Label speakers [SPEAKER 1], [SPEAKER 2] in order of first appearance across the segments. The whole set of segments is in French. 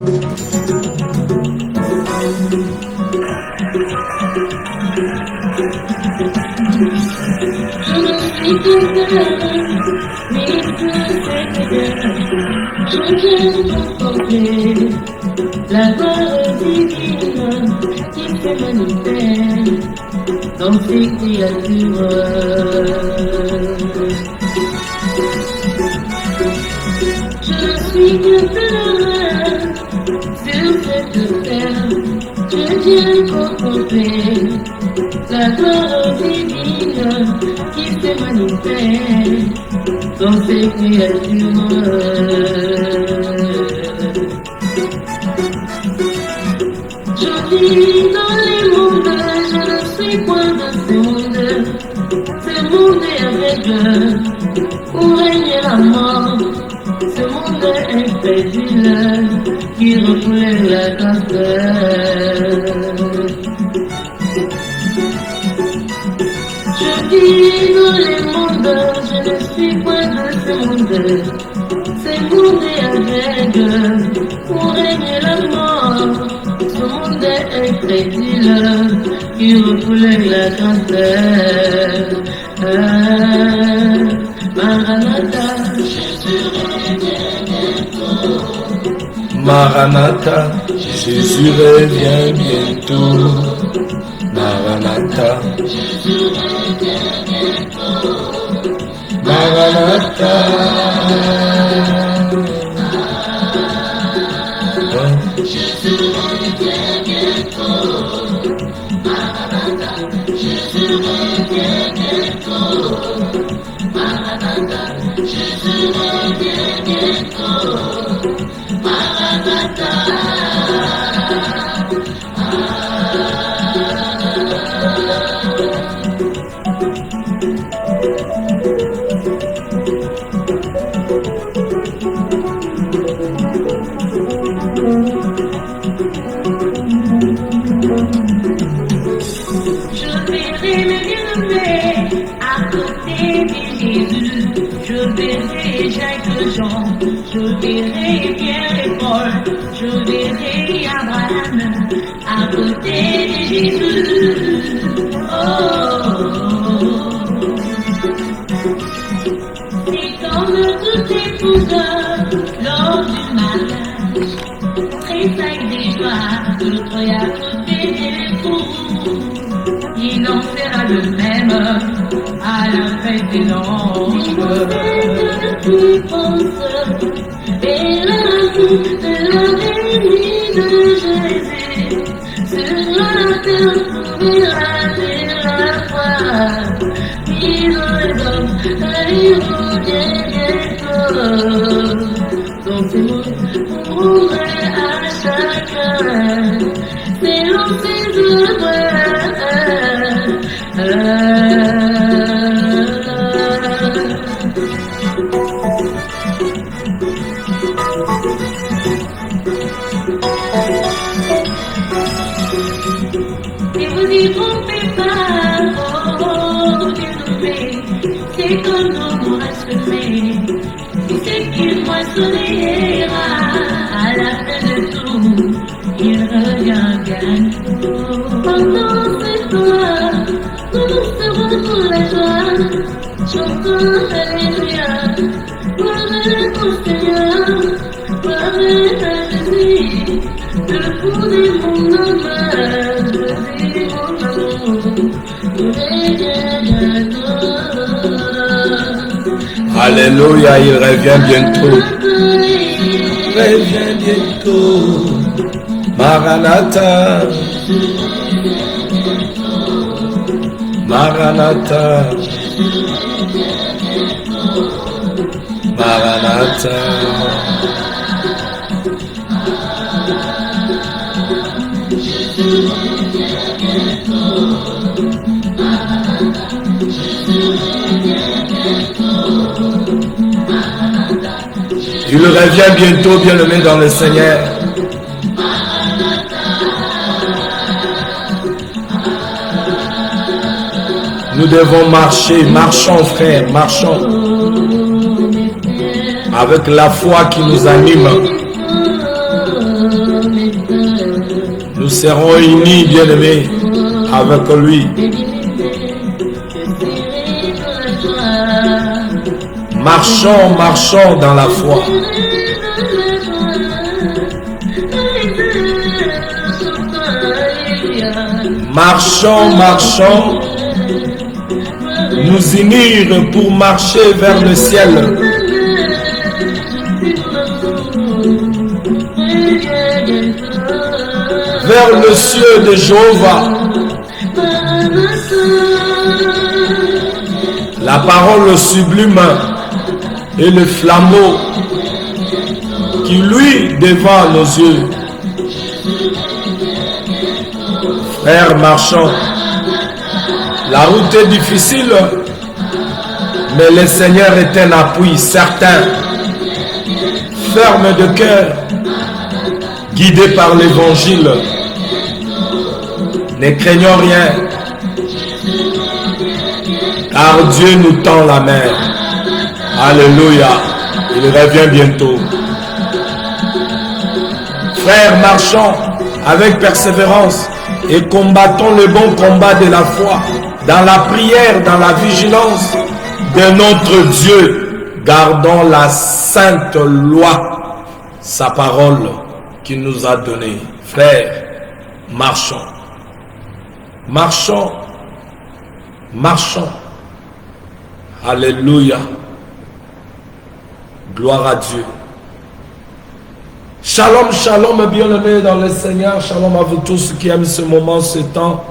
[SPEAKER 1] La gloire divine qui se manifeste dans ces créatures. Je suis que pèlerin sur cette terre, je viens contempler la gloire divine qui se manifeste dans ces créatures. Je vis dans les mondes, je ne suis point de ce monde est aveugle, où règne la mort, ce monde est incrédule, qui refoule la grâce. Je vis dans les mondes, je ne suis point de ce monde est aveugle, où règne la mort, ce monde est incrédule, qui refoule la grâce. Maranatha, Jésus revient bientôt.
[SPEAKER 2] Maranatha, Jésus revient bientôt. Maranatha,
[SPEAKER 1] Jésus revient bientôt.
[SPEAKER 2] Maranatha.
[SPEAKER 1] Jésus revient bientôt. Maranatha, Jésus revient bientôt. Maranatha, Jésus revient bientôt. Maranatha. Je verrai le bien-aimé à côté de Jésus. Je verrai Jacques Jean, je verrai Pierre et Paul, je verrai Abraham à côté de Jésus. C'est comme tout épouse lors du mariage, tressaille des joies, l'autre est à côté de l'époux. Il en sera le même à la fête des nôtres. Qui pense et la vie de la vie de Jésus sur la terre trouvera de la foi. Il redonne à bientôt. Donc c'est moi pourrait à chacun selon ses œuvres. Et vous y trompez pas, oh, dénommé, c'est comme nous moissonner, c'est qu'il moissonnera à la fin de tout, il revient bientôt. Pendant ce temps, nous serons pour la joie, chantons Alléluia, gloire au Seigneur, gloire à Jésus, le fond de mon âme, Jésus mon amour,
[SPEAKER 2] Alléluia, il revient bientôt. Il revient bientôt. Maranatha. Maranatha. Maranatha. Il revient bientôt, bien-aimé dans le Seigneur. Nous devons marcher, marchons frères, marchons avec la foi qui nous anime. Nous serons unis, bien-aimés, avec lui. Marchons, marchons dans la foi. Marchons, marchons. Nous unir pour marcher vers le ciel. Vers le ciel de Jéhovah. La parole sublime et le flambeau qui lui devant nos yeux. Frères marchands, la route est difficile, mais le Seigneur est un appui certain. Ferme de cœur, guidé par l'évangile. Ne craignons rien, car Dieu nous tend la main. Alléluia, il revient bientôt. Frères, marchons avec persévérance et combattons le bon combat de la foi, dans la prière, dans la vigilance de notre Dieu. Gardons la sainte loi, sa parole qu'il nous a donnée. Frères, marchons. Marchons. Marchons. Alléluia. Gloire à Dieu. Shalom, shalom, bien-aimés dans le Seigneur. Shalom à vous tous qui aiment ce moment, ce temps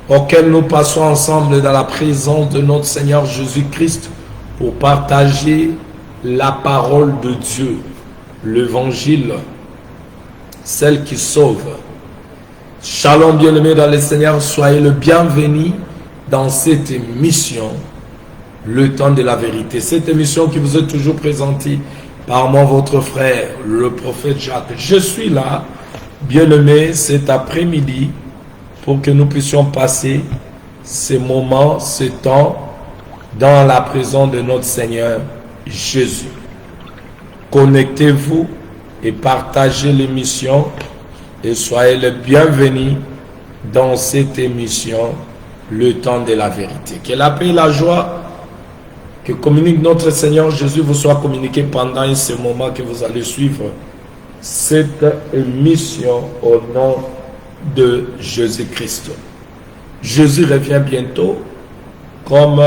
[SPEAKER 2] auquel nous passons ensemble dans la présence de notre Seigneur Jésus-Christ pour partager la parole de Dieu, l'évangile, celle qui sauve. Shalom, bien-aimés dans le Seigneur, soyez le bienvenu dans cette émission, le temps de la vérité. Cette émission qui vous est toujours présentée par moi, votre frère, le prophète Jacques. Je suis là, bien-aimé, cet après-midi, pour que nous puissions passer ces moments, ces temps, dans la présence de notre Seigneur Jésus. Connectez-vous et partagez l'émission et soyez les bienvenus dans cette émission, le temps de la vérité. Que la paix et la joie que communique notre Seigneur Jésus vous soit communiqué pendant ce moment que vous allez suivre cette émission au nom de Jésus-Christ. Jésus revient bientôt, comme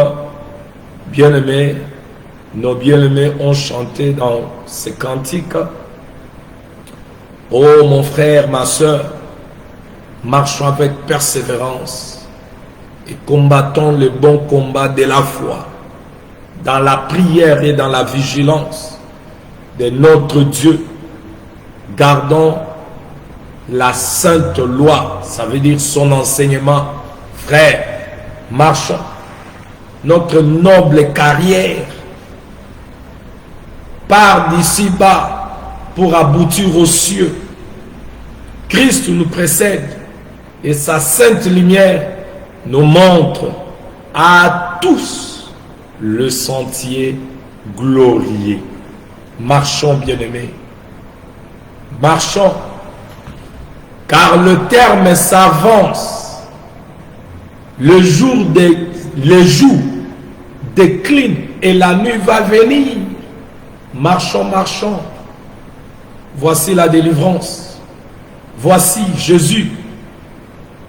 [SPEAKER 2] bien-aimés, nos bien-aimés ont chanté dans ces cantiques. Oh mon frère, ma soeur, marchons avec persévérance et combattons le bon combat de la foi, dans la prière et dans la vigilance de notre Dieu. Gardons la sainte loi, ça veut dire son enseignement. Frères, marchons notre noble carrière part d'ici bas pour aboutir aux cieux. Christ nous précède et sa sainte lumière nous montre à tous le sentier glorieux. Marchons, bien-aimés. Marchons, car le terme s'avance. Le jour décline et la nuit va venir. Marchons, marchons. Voici la délivrance. Voici Jésus.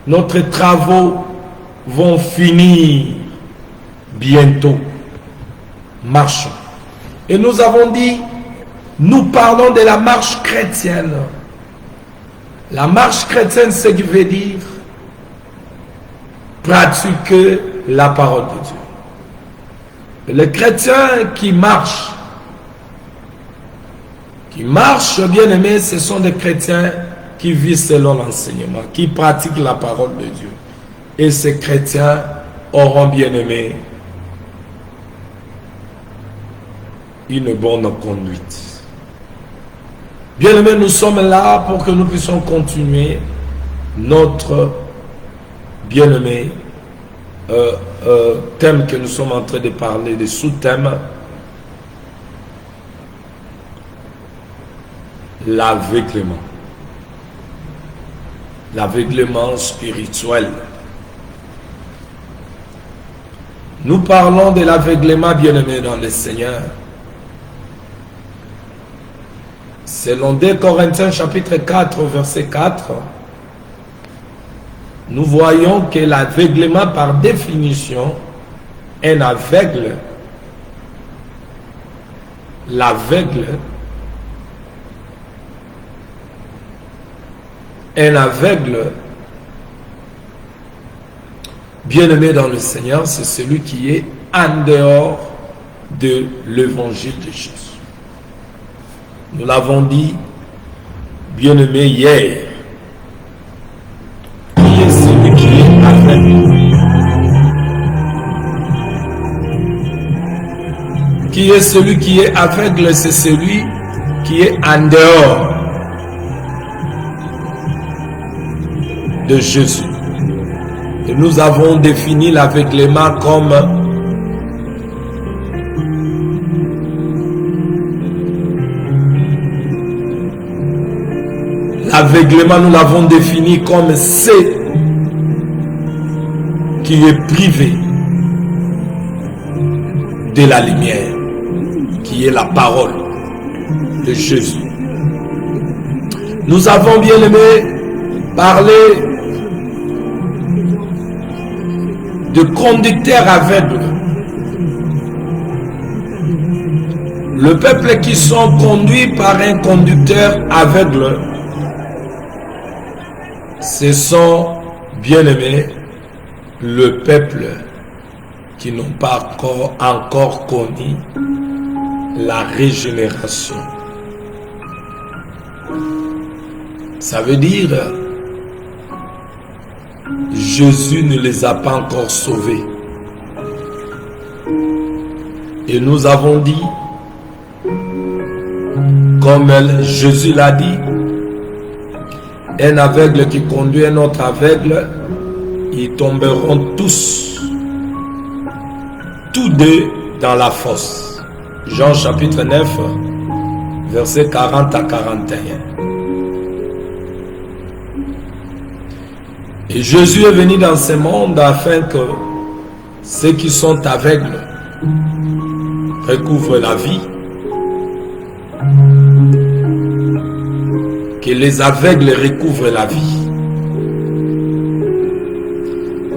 [SPEAKER 2] Nos travaux vont finir bientôt. Marchons. Et nous avons dit, nous parlons de la marche chrétienne. La marche chrétienne, ce qui veut dire pratiquer la parole de Dieu. Les chrétiens qui marchent, bien aimés, ce sont des chrétiens qui vivent selon l'enseignement, qui pratiquent la parole de Dieu. Et ces chrétiens auront, bien aimé, une bonne conduite. Bien aimé, nous sommes là pour que nous puissions continuer notre bien-aimé thème que nous sommes en train de parler, des sous-thèmes. L'aveuglement. l'aveuglement spirituel. Nous parlons de l'aveuglement, bien-aimé dans le Seigneur. Selon 2 Corinthiens chapitre 4, verset 4, nous voyons que l'aveuglement par définition, un aveugle, un aveugle, bien-aimé dans le Seigneur, c'est celui qui est en dehors de l'évangile de Jésus. Nous l'avons dit, bien-aimé, hier. Qui est celui qui est aveugle? Qui est celui qui est aveugle? C'est celui qui est en dehors de Jésus. Et nous avons défini l'aveuglement comme nous l'avons défini comme c'est qui est privé de la lumière, qui est la parole de Jésus. Nous avons bien aimé parler de conducteurs aveugles. Le peuple qui sont conduits par un conducteur aveugle, ce sont, bien-aimés, le peuple qui n'ont pas encore connu la régénération. Ça veut dire, Jésus ne les a pas encore sauvés. Et nous avons dit, comme Jésus l'a dit, un aveugle qui conduit un autre aveugle, ils tomberont tous deux dans la fosse. Jean chapitre 9, versets 40 à 41. Et Jésus est venu dans ce monde afin que ceux qui sont aveugles recouvrent la vie, que les aveugles recouvrent la vie.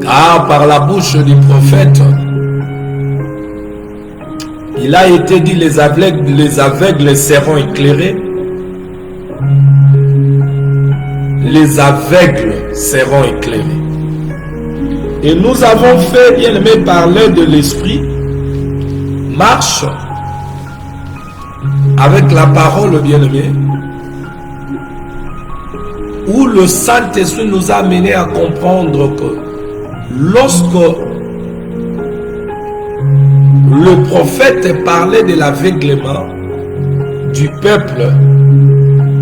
[SPEAKER 2] Car par la bouche du prophète, il a été dit, les aveugles seront éclairés. Les aveugles seront éclairés. Et nous avons fait, bien aimé, parler de l'esprit, marche avec la parole, bien aimé, où le Saint-Esprit nous a amené à comprendre que lorsque le prophète parlait de l'aveuglement du peuple,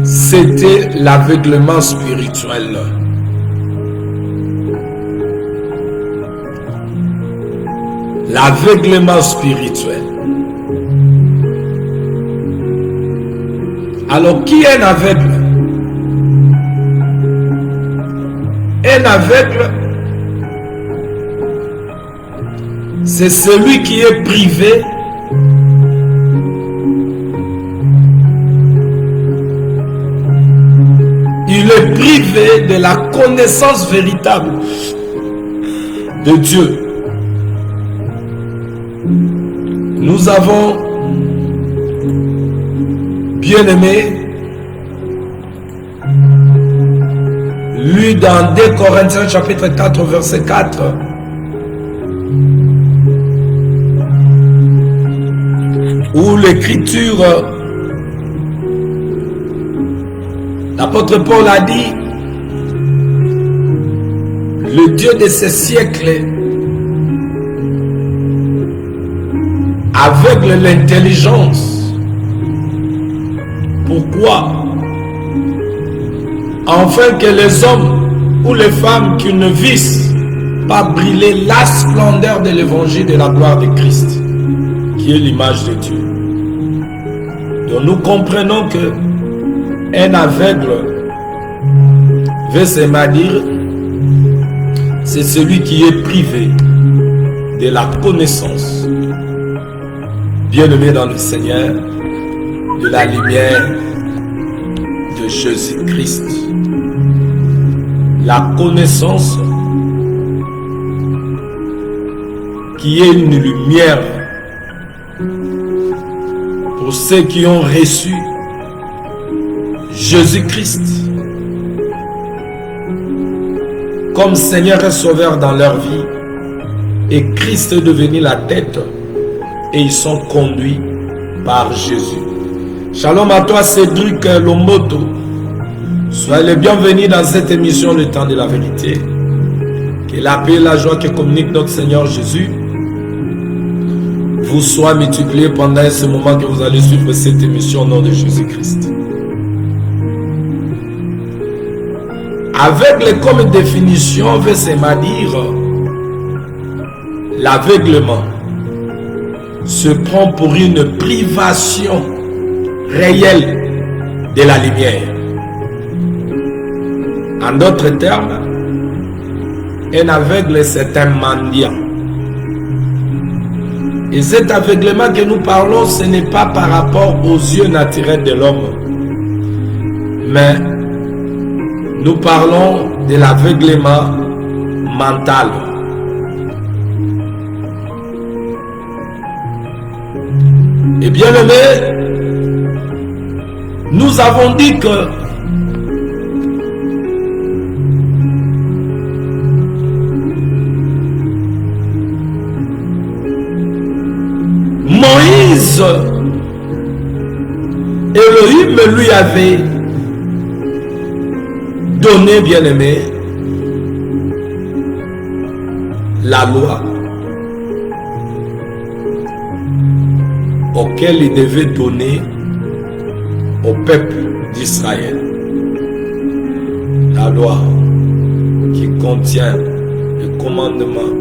[SPEAKER 2] c'était l'aveuglement spirituel. L'aveuglement spirituel. Alors, qui est un aveugle? Un aveugle, c'est celui qui est privé de la connaissance véritable de Dieu. Nous avons, bien aimé, lu dans 2 Corinthiens chapitre 4 verset 4, où l'écriture, l'apôtre Paul a dit, le Dieu de ces siècles aveugle l'intelligence. Pourquoi? Afin que les hommes ou les femmes qui ne visent pas briller la splendeur de l'évangile de la gloire de Christ, qui est l'image de Dieu. Donc nous comprenons que un aveugle Verset dire, c'est celui qui est privé de la connaissance, bien-aimé dans le Seigneur, de la lumière de Jésus-Christ. La connaissance qui est une lumière pour ceux qui ont reçu Jésus-Christ comme Seigneur et Sauveur dans leur vie, et Christ est devenu la tête et ils sont conduits par Jésus. Shalom à toi Cédric Lomboto. Soyez les bienvenus dans cette émission Le Temps de la Vérité. Que la paix et la joie que communique notre Seigneur Jésus vous soient multipliés pendant ce moment que vous allez suivre cette émission au nom de Jésus-Christ. Aveugle comme définition veut se dire l'aveuglement se prend pour une privation réelle de la lumière. En d'autres termes, un aveugle c'est un mendiant. Et cet aveuglement que nous parlons, ce n'est pas par rapport aux yeux naturels de l'homme, mais nous parlons de l'aveuglement mental. Et bien aimé, nous avons dit que Moïse, Elohim lui avait donné, bien aimé, la loi auquel il devait donner au peuple d'Israël. La loi qui contient le commandement,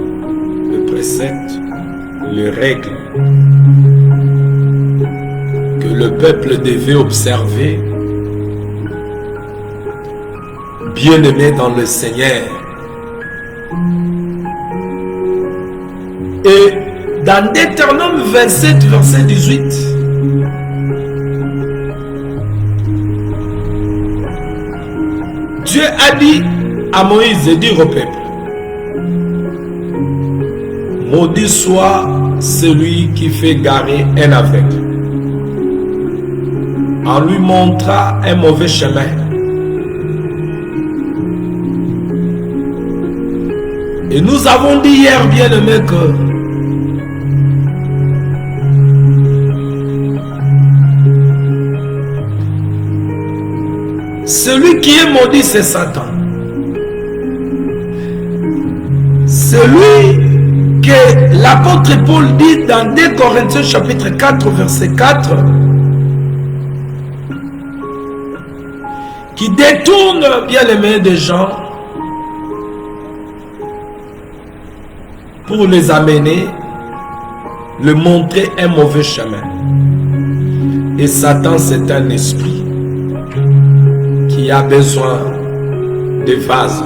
[SPEAKER 2] le précepte, les règles que le peuple devait observer, bien-aimé dans le Seigneur. Et dans Deutéronome 27, verset 18, Dieu a dit à Moïse de dire au peuple: maudit soit celui qui fait garer un aveugle en lui montrant un mauvais chemin. Et nous avons dit hier, bien aimé, que celui qui est maudit, c'est Satan. Celui que l'apôtre Paul dit dans 2 Corinthiens chapitre 4, verset 4, qui détourne, bien aimé, des gens pour les amener, le montrer un mauvais chemin. Et Satan, c'est un esprit qui a besoin de vases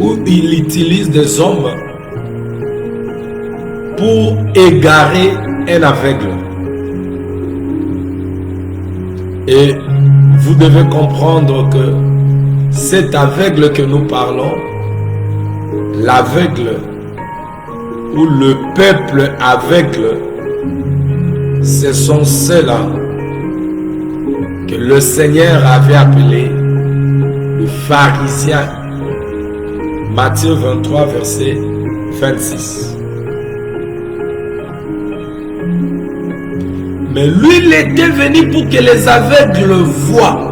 [SPEAKER 2] où il utilise des hommes pour égarer un aveugle. Et vous devez comprendre que cet aveugle que nous parlons, l'aveugle ou le peuple aveugle, ce sont ceux-là que le Seigneur avait appelé le pharisien. Matthieu 23, verset 26. Mais lui, il était venu pour que les aveugles voient.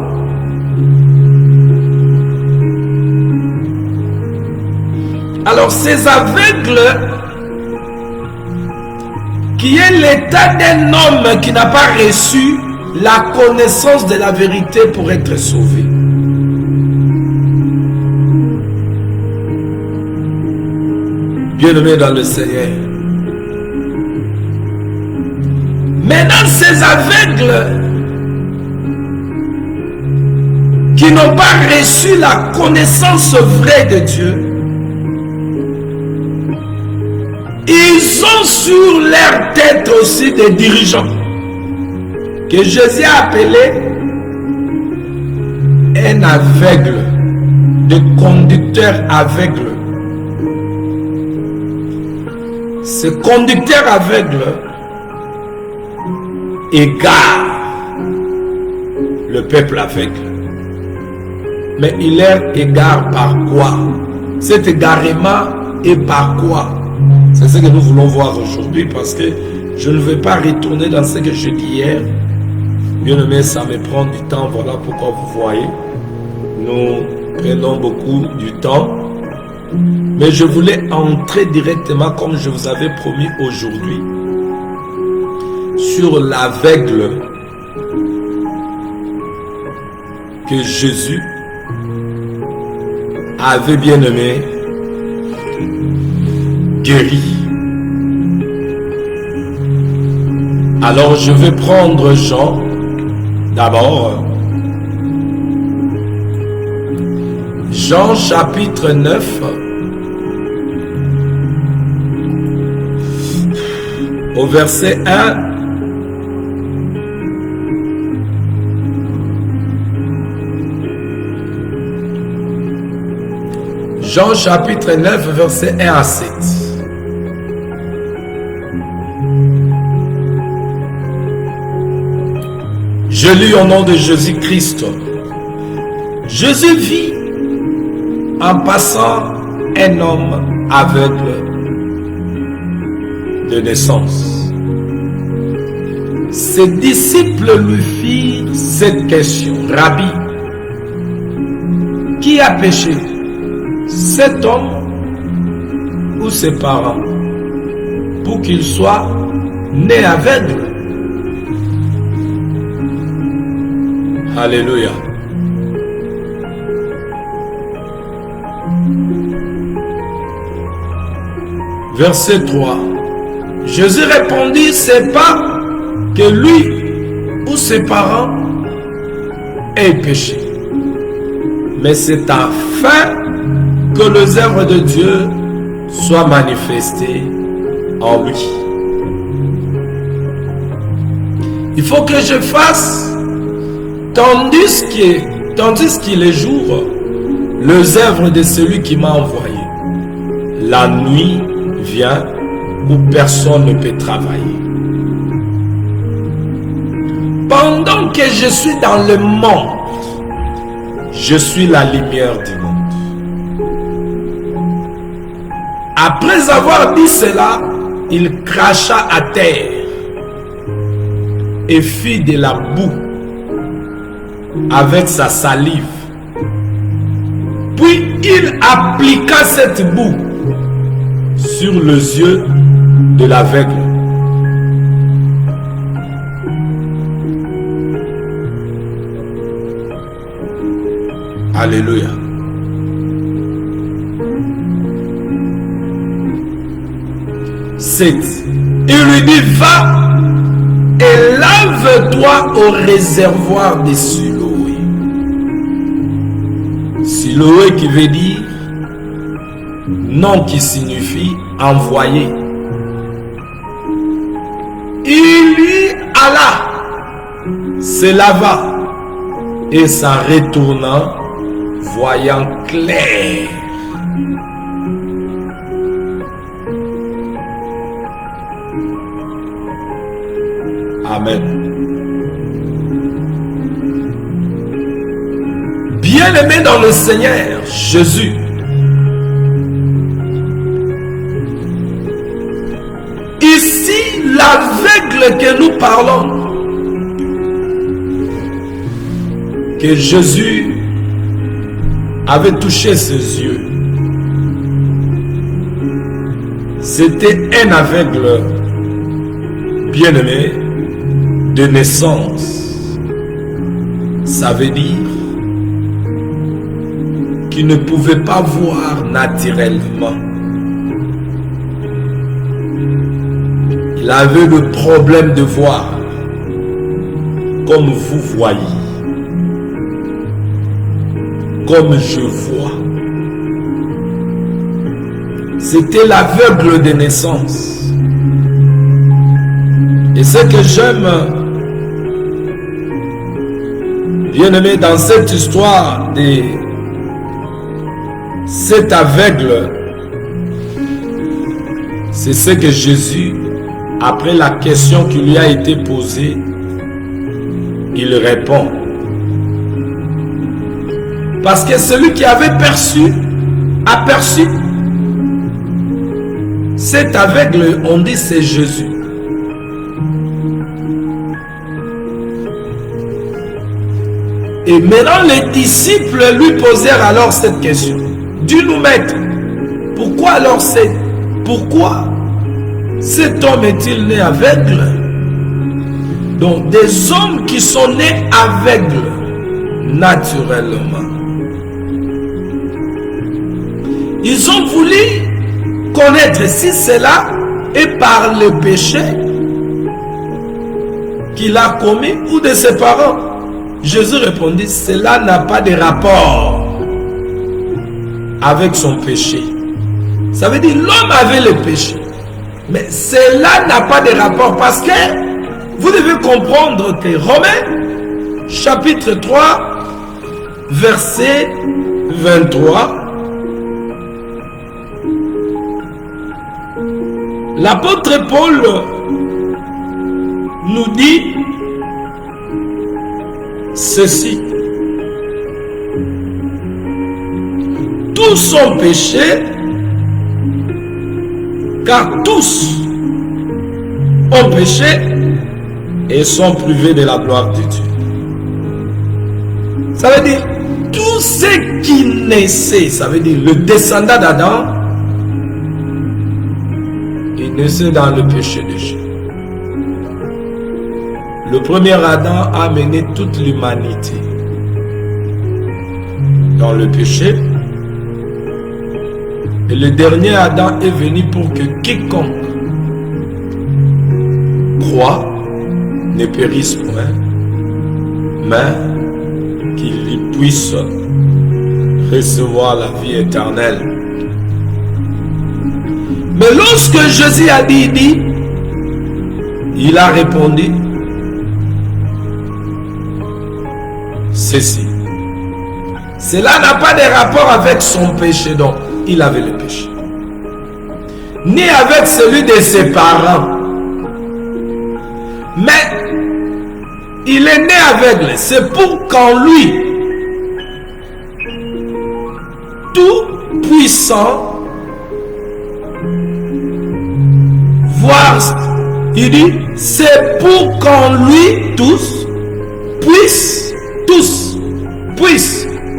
[SPEAKER 2] Alors ces aveugles, qui est l'état d'un homme qui n'a pas reçu la connaissance de la vérité pour être sauvé. Bien-aimé dans le Seigneur. Maintenant, ces aveugles qui qui n'ont pas reçu la connaissance vraie de Dieu, ils ont sur leur tête aussi des dirigeants que Jésus a appelé un aveugle, des conducteurs aveugles. Ces conducteurs aveugles égarent le peuple aveugle. Mais il leur égare par quoi? Cet égarement est par quoi? C'est ce que nous voulons voir aujourd'hui, parce que je ne vais pas retourner dans ce que je dis hier. Bien aimé, ça me prend du temps. Voilà pourquoi vous voyez, nous prenons beaucoup du temps. Mais je voulais entrer directement, comme je vous avais promis aujourd'hui, sur l'aveugle que Jésus avait, bien aimé, guéri. Alors je vais prendre Jean d'abord. Jean chapitre 9 au verset 1. Jean chapitre 9 verset 1 à 7. Je lis au nom de Jésus-Christ. Jésus vit en passant un homme aveugle de naissance. Ses disciples lui firent cette question: Rabbi, qui a péché, cet homme ou ses parents, pour qu'il soit né aveugle? Alléluia. Verset 3. Jésus répondit: c'est pas que lui ou ses parents aient péché, mais c'est afin que les œuvres de Dieu soient manifestées en lui. Il faut que je fasse, tandis qu'il est jour, les œuvres de celui qui m'a envoyé. La nuit vient où personne ne peut travailler. Pendant que je suis dans le monde, je suis la lumière du monde. Après avoir dit cela, il cracha à terre et fit de la boue avec sa salive. Puis il appliqua cette boue sur les yeux de l'aveugle. Alléluia. Il lui dit: va et lave-toi au réservoir de Siloé. Siloé qui veut dire nom qui signifie envoyé. Il y alla, se lava et s'en retournant, voyant clair. Amen. Bien-aimé dans le Seigneur Jésus, ici l'aveugle que nous parlons, que Jésus avait touché ses yeux, c'était un aveugle bien-aimé de naissance. Ça veut dire qu'il ne pouvait pas voir naturellement. Il avait le problème de voir comme vous voyez. comme je vois. C'était l'aveugle de naissance. Et ce que j'aime, bien aimé, dans cette histoire de cet aveugle, c'est ce que Jésus, après la question qui lui a été posée, il répond. Parce que celui qui avait aperçu cet aveugle, on dit c'est Jésus. Et maintenant les disciples lui posèrent alors cette question. Dis-nous, maître, pourquoi cet homme est-il né aveugle? Donc des hommes qui sont nés aveugles naturellement. Ils ont voulu connaître si cela est par le péché qu'il a commis ou de ses parents. Jésus répondit, cela n'a pas de rapport avec son péché. Ça veut dire l'homme avait le péché. Mais cela n'a pas de rapport parce que vous devez comprendre que Romains chapitre 3 verset 23, l'apôtre Paul nous dit ceci. Tous ont péché, car tous ont péché et sont privés de la gloire de Dieu. Ça veut dire, tous ceux qui naissaient, ça veut dire le descendant d'Adam, il naissait dans le péché de Dieu. Le premier Adam a mené toute l'humanité dans le péché. Et le dernier Adam est venu pour que quiconque croit ne périsse point, mais qu'il y puisse recevoir la vie éternelle. Mais lorsque Jésus a dit, il a répondu ceci. Cela n'a pas de rapport avec son péché, donc il avait le péché. Ni avec celui de ses parents. Mais il est né aveugle. C'est pour qu'en lui, tout puissant, voir, il dit, c'est pour qu'en lui tous puissent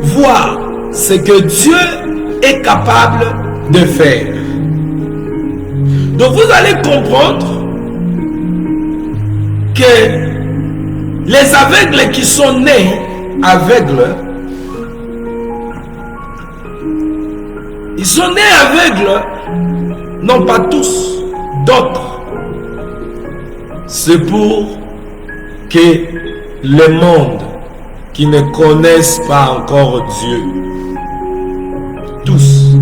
[SPEAKER 2] voir ce que Dieu est capable de faire. Donc vous allez comprendre que les aveugles qui sont nés aveugles, ils sont nés aveugles, non pas tous, d'autres. C'est pour que le monde qui ne connaissent pas encore Dieu, tous,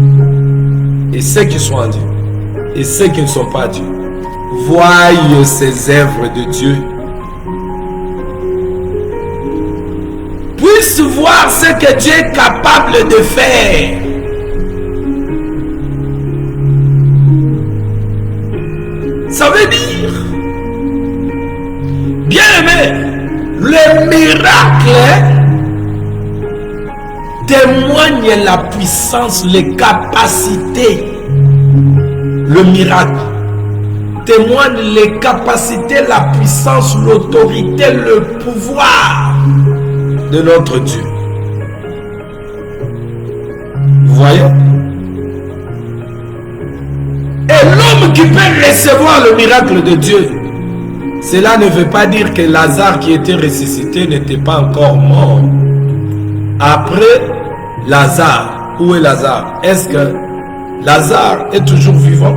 [SPEAKER 2] et ceux qui sont en Dieu, et ceux qui ne sont pas Dieu, voient ces œuvres de Dieu, puissent voir ce que Dieu est capable de faire. Ça veut dire, bien aimé, le miracle témoigne la puissance, les capacités. Le miracle témoigne les capacités, la puissance, l'autorité, le pouvoir de notre Dieu. Vous voyez? Et l'homme qui peut recevoir le miracle de Dieu, cela ne veut pas dire que Lazare qui était ressuscité n'était pas encore mort. Après Lazare, où est Lazare? Est-ce que Lazare est toujours vivant?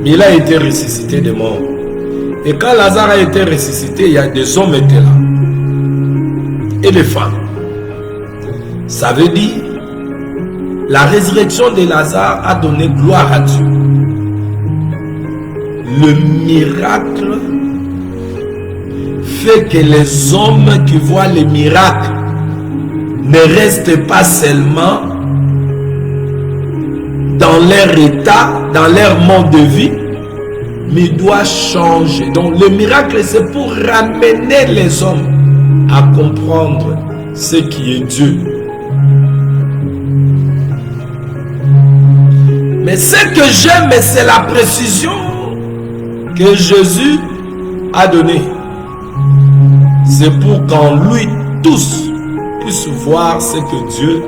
[SPEAKER 2] Mais il a été ressuscité de mort. Et quand Lazare a été ressuscité, il y a des hommes qui étaient là. Et des femmes. Ça veut dire, la résurrection de Lazare a donné gloire à Dieu. Le miracle fait que les hommes qui voient les miracles ne restent pas seulement dans leur état, dans leur mode de vie, mais doivent changer. Donc le miracle, c'est pour ramener les hommes à comprendre ce qui est Dieu. Mais ce que j'aime, c'est la précision que Jésus a donnée. C'est pour qu'en lui, tous puissent voir ce que Dieu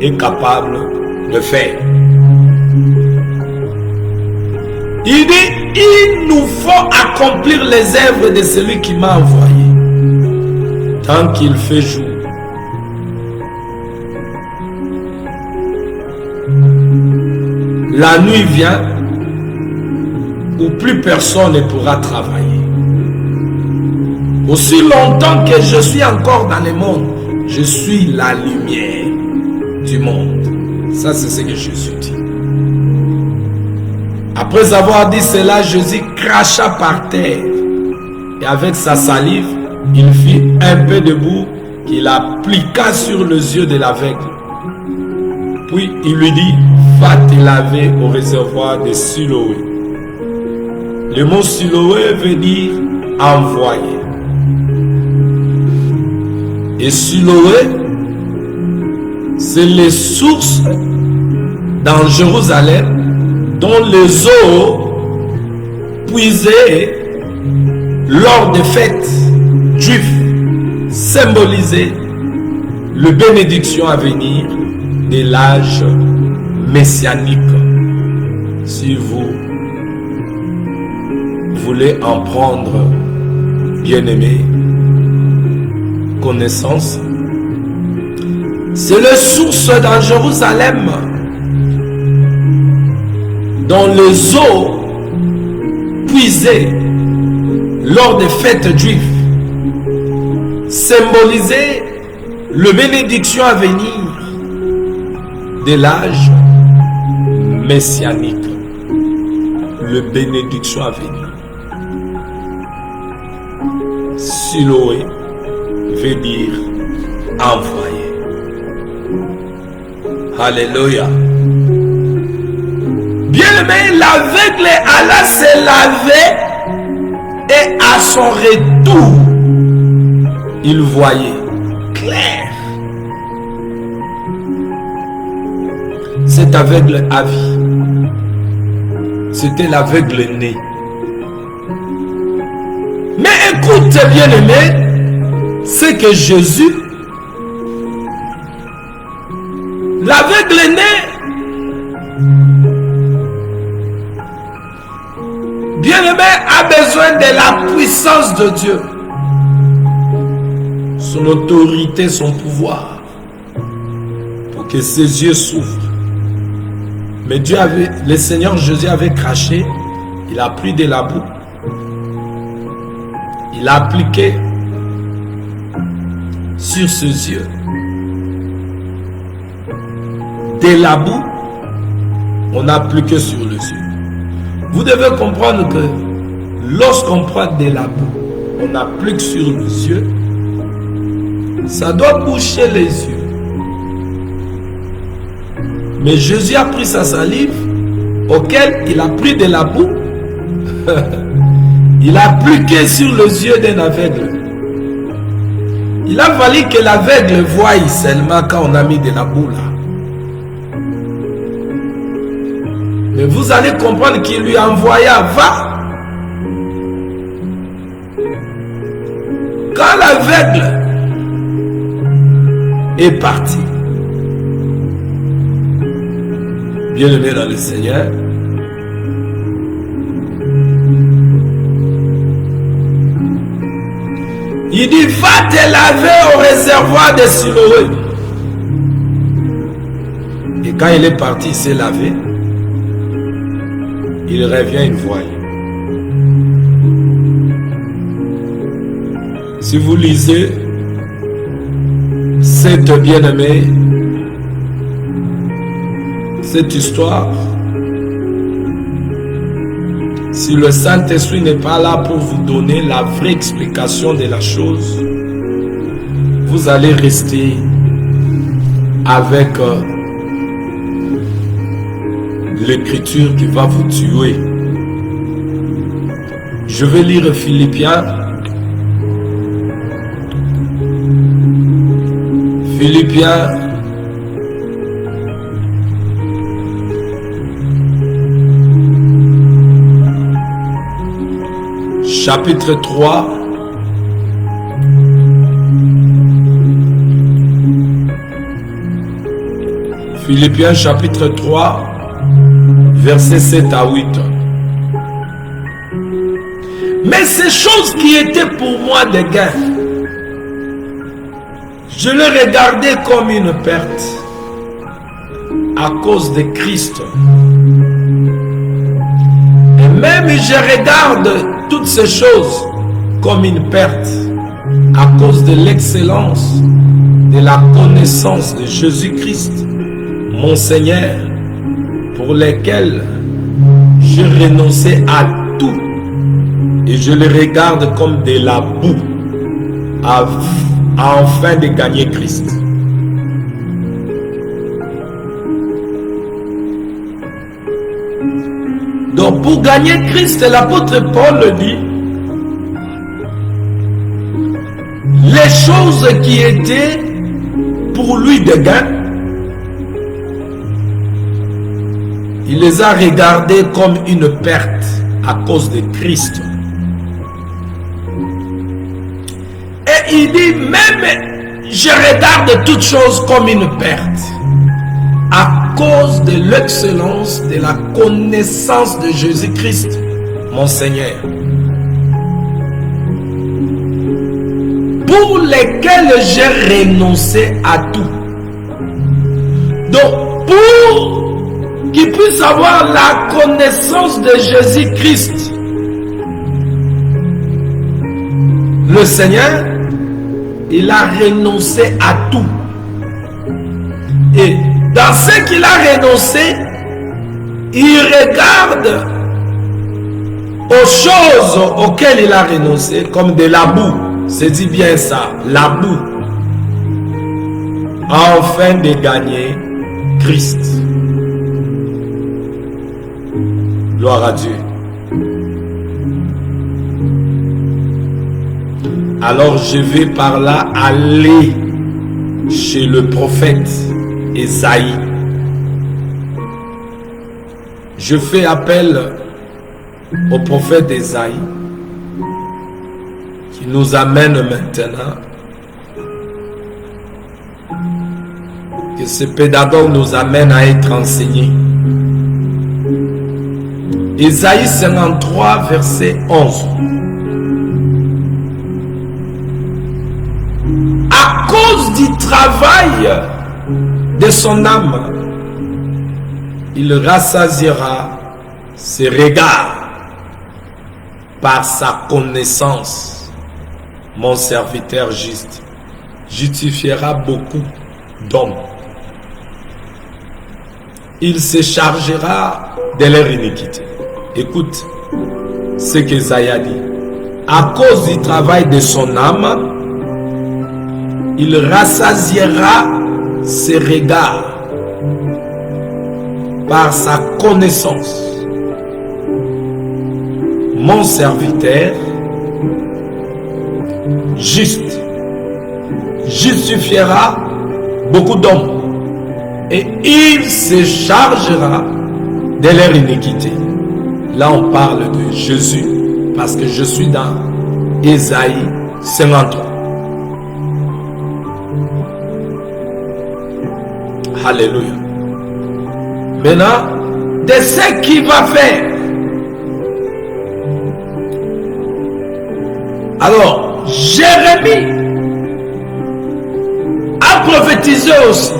[SPEAKER 2] est capable de faire. Il dit, il nous faut accomplir les œuvres de celui qui m'a envoyé, tant qu'il fait jour. La nuit vient où plus personne ne pourra travailler. Aussi longtemps que je suis encore dans le monde, je suis la lumière du monde. Ça, c'est ce que Jésus dit. Après avoir dit cela, Jésus cracha par terre. Et avec sa salive, il fit un peu de boue qu'il appliqua sur les yeux de l'aveugle. Puis il lui dit, va te laver au réservoir de Siloé. Le mot Siloé veut dire envoyé. Et Siloé, c'est les sources dans Jérusalem dont les eaux puisées lors des fêtes juives symbolisaient la bénédiction à venir de l'âge messianique. Si vous voulez en prendre, bien-aimé, connaissance, c'est la source dans Jérusalem dont les eaux puisées lors des fêtes juives symbolisaient la bénédiction à venir de l'âge messianique. La bénédiction à venir. Siloé veut dire envoyé. Alléluia. Bien-aimé, l'aveugle alla se laver et à son retour, il voyait clair. Cet aveugle à vie, c'était l'aveugle né. Mais écoute, bien-aimé, c'est que Jésus, l'aveugle né, bien-aimé, a besoin de la puissance de Dieu, son autorité, son pouvoir, pour que ses yeux s'ouvrent. Mais Dieu avait, le Seigneur Jésus avait craché, il a pris de la boue, il a appliqué sur ses yeux. De la boue, on a appliqué sur les yeux. Vous devez comprendre que lorsqu'on prend de la boue, on applique sur les yeux, ça doit boucher les yeux. Mais Jésus a pris sa salive, auquel il a pris de la boue, il a appliqué sur les yeux d'un aveugle. Il a fallu que l'aveugle voie seulement quand on a mis de la boue là. Mais vous allez comprendre qu'il lui envoya, va. Quand l'aveugle est parti, bien-aimé dans le Seigneur, il dit, va te laver au réservoir de Siloé. Et quand il est parti, il s'est lavé. Il revient, il voit. Si vous lisez cette bien-aimée cette histoire, si le Saint-Esprit n'est pas là pour vous donner la vraie explication de la chose, vous allez rester avec l'écriture qui va vous tuer. Je vais lire Philippiens. Philippiens chapitre 3 Philippiens chapitre 3 versets 7 à 8. Mais ces choses qui étaient pour moi des gains, je les regardais comme une perte à cause de Christ. Et même je regarde toutes ces choses comme une perte à cause de l'excellence de la connaissance de Jésus-Christ, mon Seigneur, pour lesquels je renonçais à tout et je les regarde comme de la boue afin de gagner Christ. Donc pour gagner Christ, l'apôtre Paul dit, les choses qui étaient pour lui de gain, il les a regardées comme une perte à cause de Christ. Et il dit, même je regarde toutes choses comme une perte à cause de l'excellence de la connaissance de Jésus-Christ, mon Seigneur, pour lesquels j'ai renoncé à tout. Donc, pour qu'il puisse avoir la connaissance de Jésus-Christ, le Seigneur, il a renoncé à tout. Et dans ce qu'il a renoncé, il regarde aux choses auxquelles il a renoncé comme de la boue. C'est dit bien ça, la boue, afin de gagner Christ. Gloire à Dieu. Alors je vais par là aller chez le prophète Ésaïe. Je fais appel au prophète Ésaïe qui nous amène maintenant, que ce pédagogue nous amène à être enseignés. Ésaïe 53, verset 11. À cause du travail de son âme, il rassasiera ses regards par sa connaissance. Mon serviteur juste justifiera beaucoup d'hommes. Il se chargera de leur iniquité. Écoute ce qu'Ésaïe a dit. À cause du travail de son âme, il rassasiera ses regards par sa connaissance. Mon serviteur juste justifiera beaucoup d'hommes et il se chargera de leur iniquité. Là on parle de Jésus parce que je suis dans Ésaïe 53. Alléluia. Maintenant, de ce qu'il va faire. Alors, Jérémie a prophétisé aussi.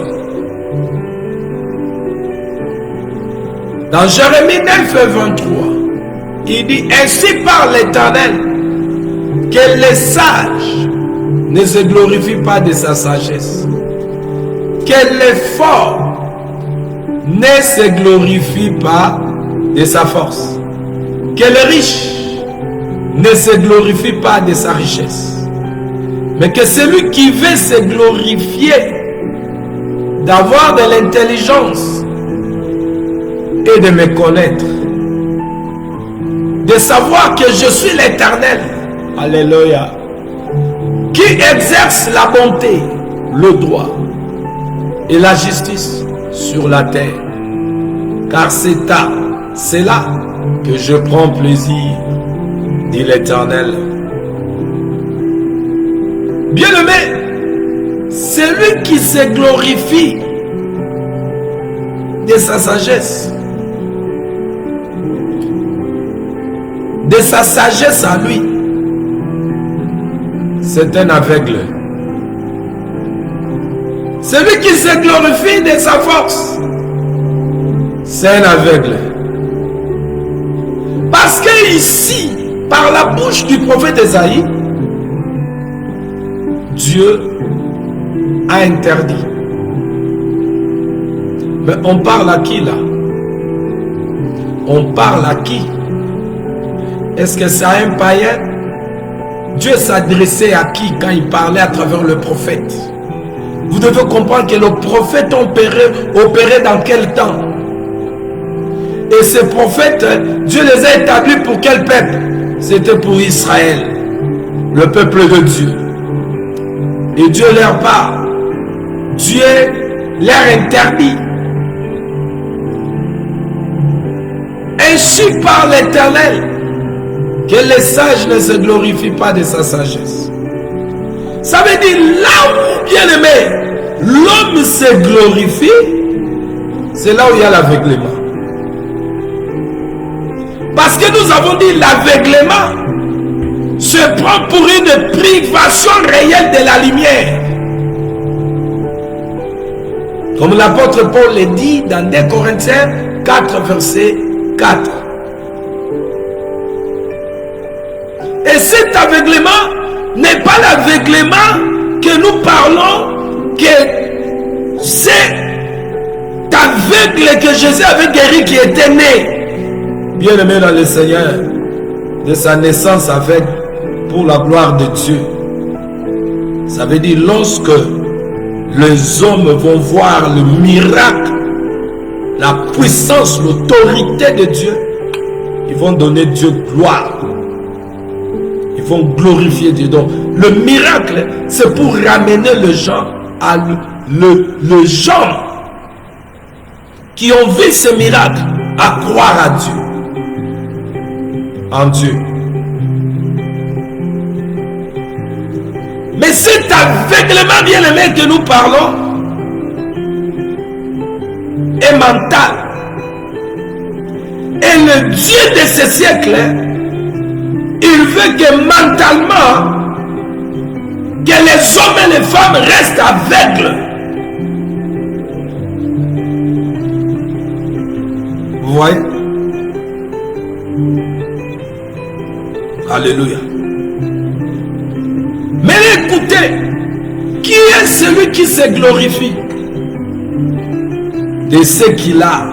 [SPEAKER 2] Dans Jérémie 9, 23, il dit, ainsi par l'Éternel, que les sages ne se glorifient pas de sa sagesse, que les forts ne se glorifie pas de sa force. Que le riche ne se glorifie pas de sa richesse. Mais que celui qui veut se glorifier d'avoir de l'intelligence et de me connaître, de savoir que je suis l'Éternel, alléluia, qui exerce la bonté, le droit et la justice sur la terre. Car c'est là que je prends plaisir, dit l'Éternel. Bien-aimé, celui qui se glorifie de sa sagesse, de sa sagesse à lui, c'est un aveugle. Celui qui se glorifie de sa force, c'est un aveugle. Parce que ici, par la bouche du prophète Esaïe, Dieu a interdit. Mais on parle à qui là? On parle à qui? Est-ce que c'est un païen? Dieu s'adressait à qui quand il parlait à travers le prophète? Vous devez comprendre que le prophète opérait dans quel temps? Et ces prophètes, Dieu les a établis pour quel peuple? C'était pour Israël, le peuple de Dieu. Et Dieu leur parle. Dieu leur interdit. Ainsi par l'Éternel, que les sages ne se glorifient pas de sa sagesse. Ça veut dire là où, bien aimé, l'homme se glorifie, c'est là où il y a l'aveuglement. Parce que nous avons dit l'aveuglement se prend pour une privation réelle de la lumière. Comme l'apôtre Paul le dit dans 2 Corinthiens 4, verset 4. Et cet aveuglement n'est pas l'aveuglement que nous parlons, que c'est aveugle que Jésus avait guéri qui était né. Bien aimé dans le Seigneur, de sa naissance aveugle pour la gloire de Dieu. Ça veut dire lorsque les hommes vont voir le miracle, la puissance, l'autorité de Dieu, ils vont donner Dieu gloire. Ils vont glorifier Dieu. Donc, le miracle, c'est pour ramener les gens à les gens qui ont vu ce miracle à croire à Dieu. En Dieu. Mais cet aveuglement bien-aimé que nous parlons est mental. Et le Dieu de ce siècle, il veut que mentalement, que les hommes et les femmes restent aveugles. Vous voyez? Alléluia. Mais écoutez, qui est celui qui se glorifie? De ce qu'il a,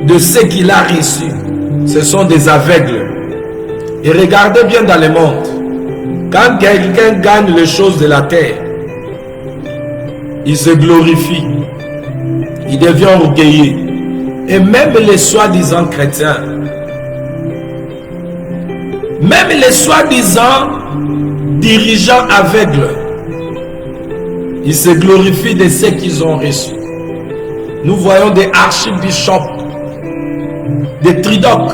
[SPEAKER 2] de ce qu'il a reçu. Ce sont des aveugles. Et regardez bien dans le monde. Quand quelqu'un gagne les choses de la terre, il se glorifie. Il devient orgueilleux. Et même les soi-disant chrétiens, même les soi-disant dirigeants aveugles, ils se glorifient de ce qu'ils ont reçu. Nous voyons des archibishops, des tridocs,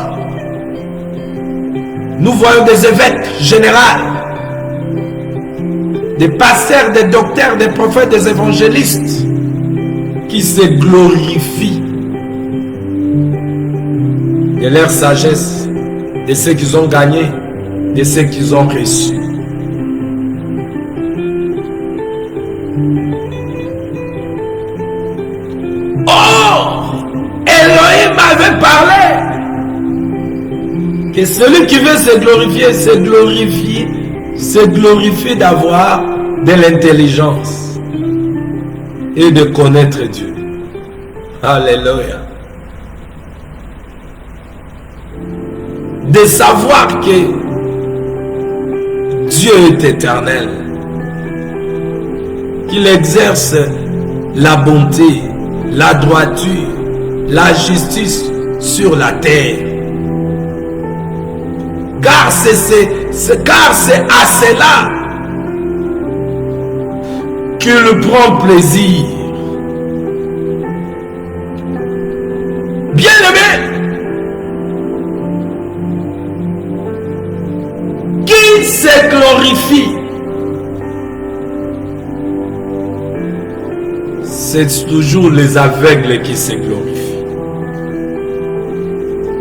[SPEAKER 2] nous voyons des évêques généraux, des pasteurs, des docteurs, des prophètes, des évangélistes qui se glorifient de leur sagesse, de ce qu'ils ont gagné, de ce qu'ils ont reçu. Or, Elohim avait parlé que celui qui veut se glorifier d'avoir de l'intelligence et de connaître Dieu. Alléluia. De savoir que Dieu est éternel, qu'il exerce la bonté, la droiture, la justice sur la terre. Car c'est à cela qu'il prend plaisir. Bien-aimé, qui se glorifie, c'est toujours les aveugles qui se glorifient.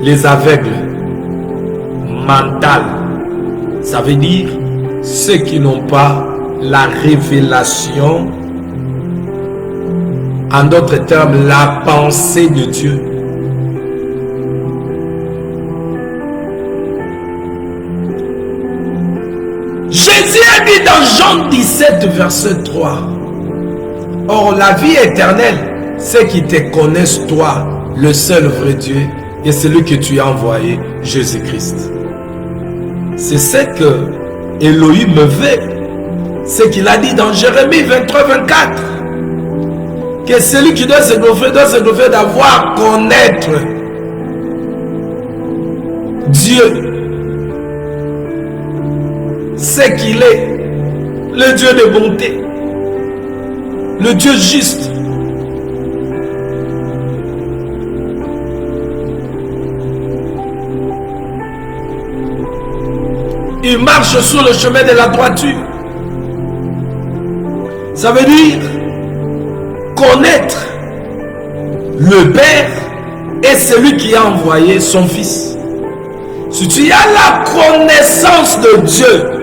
[SPEAKER 2] Les aveugles mentaux, ça veut dire ceux qui n'ont pas la révélation, en d'autres termes, la pensée de Dieu. Jésus a dit dans Jean 17, verset 3, « Or la vie éternelle, c'est qu'ils te connaissent toi, le seul vrai Dieu, et celui que tu as envoyé, Jésus-Christ. » C'est ce que Elohim veut. Ce qu'il a dit dans Jérémie 23, 24. Que celui qui doit se glorifier d'avoir connaître Dieu. C'est qu'il est le Dieu de bonté, le Dieu juste. Il marche sur le chemin de la droiture. Ça veut dire connaître le Père et celui qui a envoyé son Fils. Si tu as la connaissance de Dieu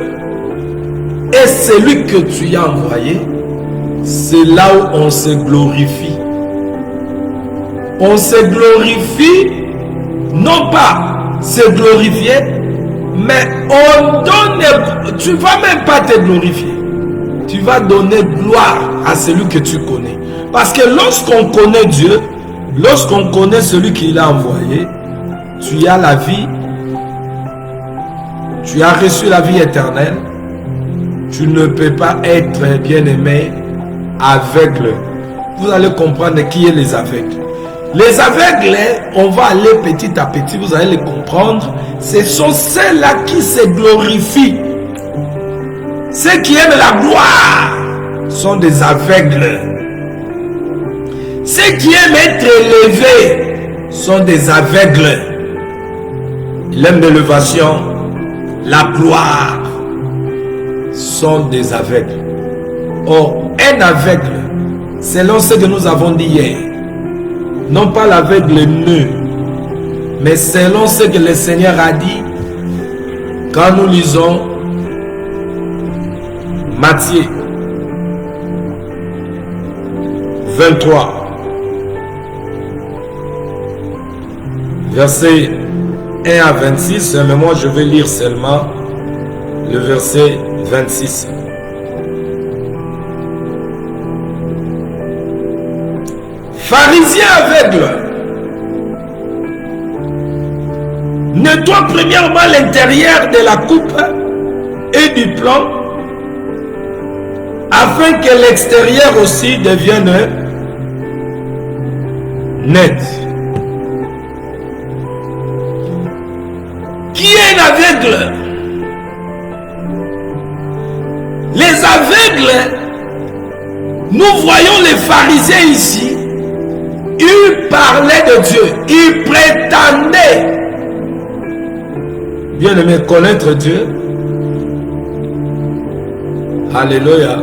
[SPEAKER 2] et celui que tu as envoyé, c'est là où on se glorifie. On se glorifie, non pas se glorifier, mais on donne, tu ne vas même pas te glorifier. Tu vas donner gloire à celui que tu connais. Parce que lorsqu'on connaît Dieu, lorsqu'on connaît celui qui l'a envoyé, tu as la vie, tu as reçu la vie éternelle. Tu ne peux pas être bien-aimé aveugle. Vous allez comprendre qui est les aveugles. Les aveugles, on va aller petit à petit, vous allez les comprendre. Ce sont ceux-là qui se glorifient. Ceux qui aiment la gloire sont des aveugles. Ceux qui aiment être élevés sont des aveugles. Ils aiment l'élévation, la gloire, sont des aveugles. Or, un aveugle, selon ce que nous avons dit hier, non pas l'aveugle nu, mais selon ce que le Seigneur a dit, quand nous lisons Matthieu 23, verset 1 à 26, mais moi je vais lire seulement le verset 26. Pharisiens aveugles, nettoie premièrement l'intérieur de la coupe et du plan, afin que l'extérieur aussi devienne net. Qui est un aveugle? Les aveugles, nous voyons les pharisiens ici, ils parlaient de Dieu, ils prétendaient bien aimé connaître Dieu. Alléluia.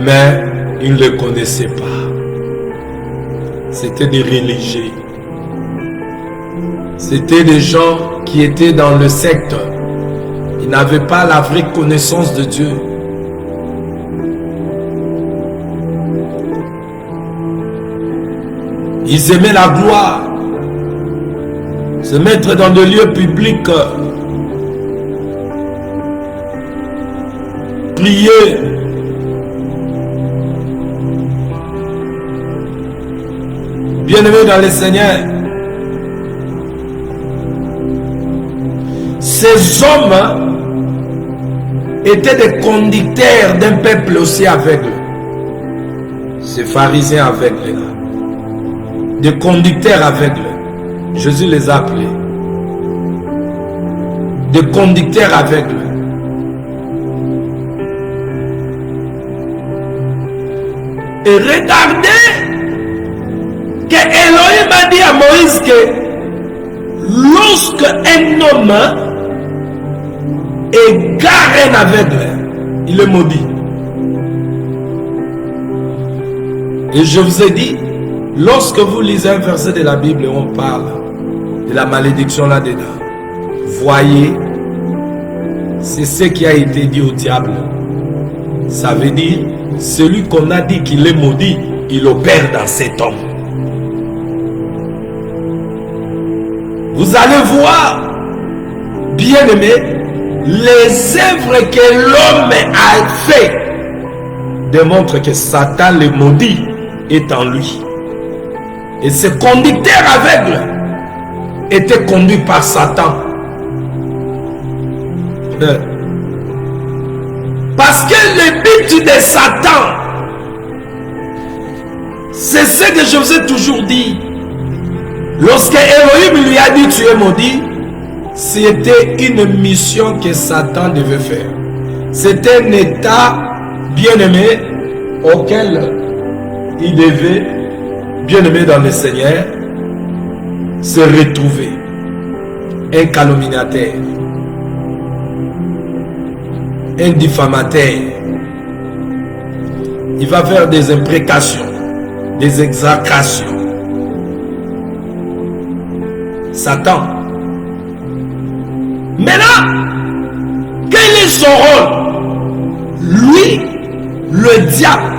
[SPEAKER 2] Mais ils ne le connaissaient pas. C'était des religieux. C'était des gens qui étaient dans le secte. Ils n'avaient pas la vraie connaissance de Dieu. Ils aimaient la gloire, se mettre dans des lieux publics, prier, Bien-aimés dans le Seigneur, ces hommes étaient des conducteurs d'un peuple aussi aveugle. Ces pharisiens aveugles là, des conducteurs aveugles. Jésus les a appelés des conducteurs aveugles. Et regardez que Elohim a dit à Moïse que lorsque un homme égare un aveugle, il est maudit. Et je vous ai dit, lorsque vous lisez un verset de la Bible et on parle de la malédiction là-dedans, voyez, c'est ce qui a été dit au diable. Ça veut dire, celui qu'on a dit qu'il est maudit, il opère dans cet homme. Vous allez voir, bien-aimés, les œuvres que l'homme a fait démontrent que Satan, le maudit, est en lui. Et ce conducteur aveugle était conduit par Satan. Parce que le but de Satan, c'est ce que je vous ai toujours dit. Lorsque Elohim lui a dit tu es maudit, c'était une mission que Satan devait faire. C'était un état bien-aimé auquel il devait, bien-aimé dans le Seigneur, se retrouver. Un calomniateur, un diffamateur. Il va faire des imprécations, des exécrations. Satan. Maintenant, quel est son rôle? Lui, le diable,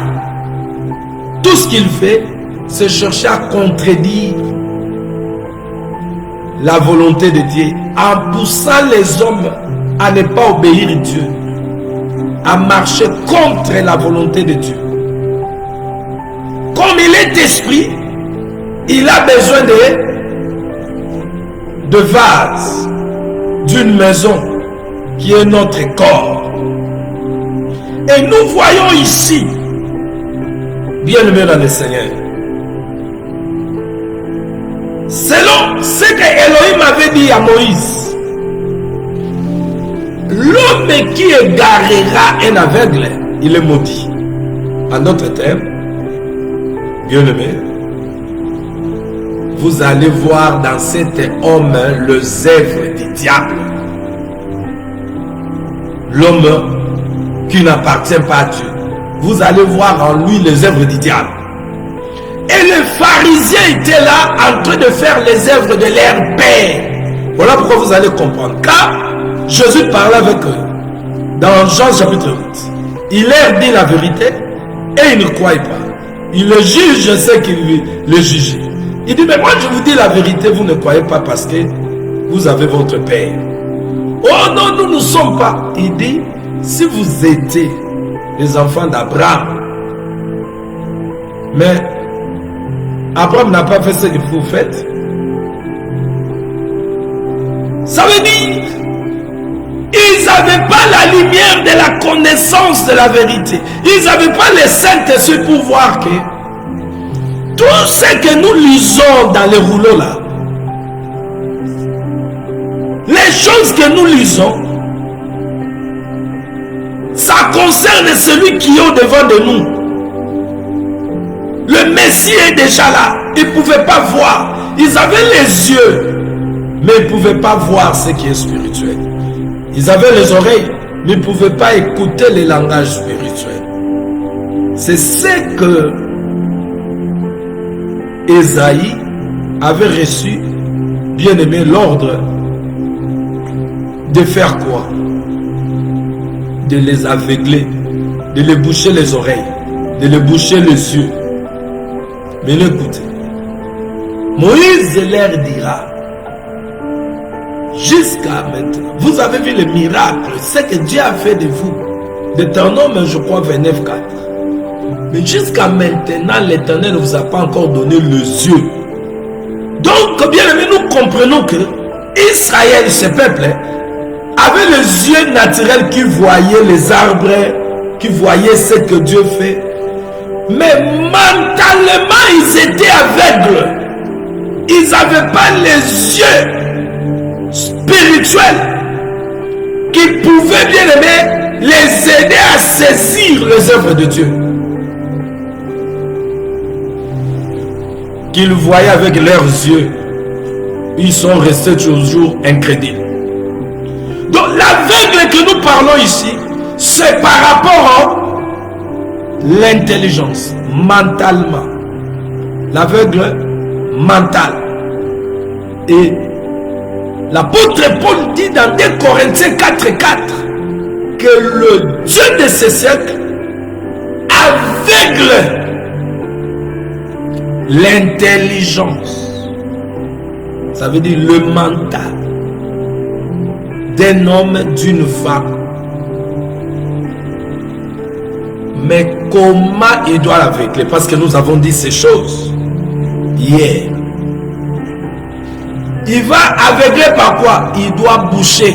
[SPEAKER 2] tout ce qu'il fait, c'est chercher à contredire la volonté de Dieu, en poussant les hommes à ne pas obéir à Dieu, à marcher contre la volonté de Dieu. Comme il est esprit, il a besoin de vase, d'une maison qui est notre corps. Et nous voyons ici, bien-aimés dans le Seigneur, selon ce que Elohim avait dit à Moïse, l'homme qui égarera un aveugle, il est maudit. En d'autres termes, bien-aimés, vous allez voir dans cet homme les œuvres du diable. L'homme qui n'appartient pas à Dieu. Vous allez voir en lui les œuvres du diable. Et les pharisiens étaient là en train de faire les œuvres de leur père. Voilà pourquoi vous allez comprendre. Car Jésus parlait avec eux dans Jean chapitre 8. Il leur dit la vérité et ils ne croient pas. Il le juge, je sais qu'il le juge. Il dit, mais moi je vous dis la vérité, vous ne croyez pas parce que vous avez votre père. Oh non, nous ne sommes pas. Il dit, si vous étiez les enfants d'Abraham, mais Abraham n'a pas fait ce que vous faites. Ça veut dire, ils n'avaient pas la lumière de la connaissance de la vérité. Ils n'avaient pas les Saint-Esprit pour voir que tout ce que nous lisons dans les rouleaux là, les choses que nous lisons, ça concerne celui qui est au-devant de nous. Le Messie est déjà là. Ils ne pouvaient pas voir. Ils avaient les yeux, mais ils ne pouvaient pas voir ce qui est spirituel. Ils avaient les oreilles, mais ils ne pouvaient pas écouter les langages spirituels. C'est ce que Ésaïe avait reçu, bien aimé, l'ordre de faire quoi? De les aveugler, de les boucher les oreilles, de les boucher les yeux. Mais écoutez, Moïse leur dira, jusqu'à maintenant, vous avez vu le miracle, ce que Dieu a fait de vous. Deutéronome, je crois, 29, 4. Mais jusqu'à maintenant, l'Éternel ne vous a pas encore donné les yeux. Donc, bien aimé, nous comprenons que Israël, ce peuple, avait les yeux naturels qui voyaient les arbres, qui voyaient ce que Dieu fait. Mais mentalement, ils étaient aveugles. Ils n'avaient pas les yeux spirituels qui pouvaient, bien aimé, les aider à saisir les œuvres de Dieu. Qu'ils voyaient avec leurs yeux, ils sont restés toujours incrédules. Donc l'aveugle que nous parlons ici, c'est par rapport à l'intelligence, mentalement. L'aveugle mental. Et l'apôtre Paul dit dans 2 Corinthiens 4:4 que le Dieu de ce siècle aveugle l'intelligence. Ça veut dire le mental d'un homme, d'une femme. Mais comment il doit l'aveugler? Parce que nous avons dit ces choses hier. Il va aveugler par quoi? Il doit boucher.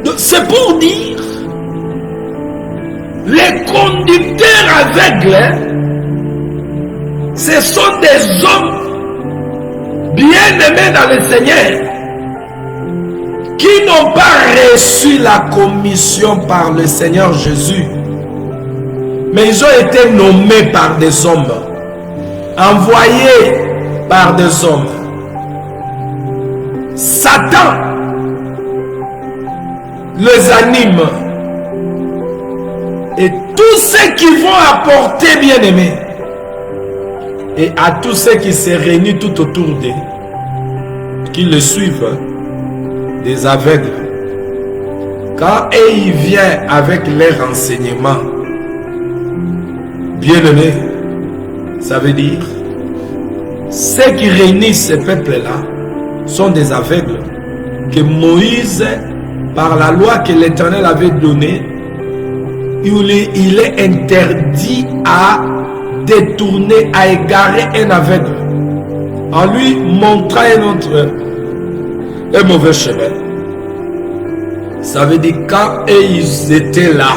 [SPEAKER 2] Donc c'est pour dire, les conducteurs aveugles, ce sont des hommes bien aimés dans le Seigneur, qui n'ont pas reçu la commission par le Seigneur Jésus, mais ils ont été nommés par des hommes, envoyés par des hommes. Satan les anime, et tous ceux qui vont apporter, bien aimés, et à tous ceux qui se réunissent tout autour d'eux, qui le suivent, des aveugles. Quand il vient avec leurs renseignements, bien aimé, ça veut dire ceux qui réunissent ce peuple-là sont des aveugles que Moïse, par la loi que l'Éternel avait donnée, il est interdit à détourner, à égarer un aveugle en lui montrant un mauvais chemin. Ça veut dire quand ils étaient là,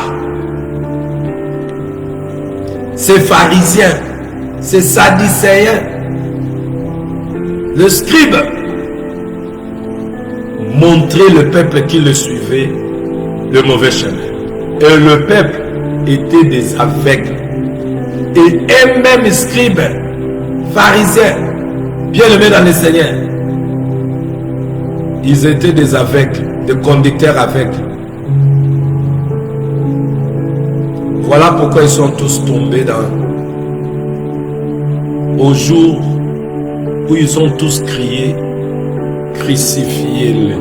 [SPEAKER 2] ces pharisiens, ces sadducéens, le scribe montrait le peuple qui le suivait le mauvais chemin. Et le peuple était des aveugles. Et un même scribe, pharisien, bien aimé dans le Seigneur, ils étaient des aveugles, des conducteurs aveugles. Voilà pourquoi ils sont tous tombés au jour où ils ont tous crié, crucifiez-le.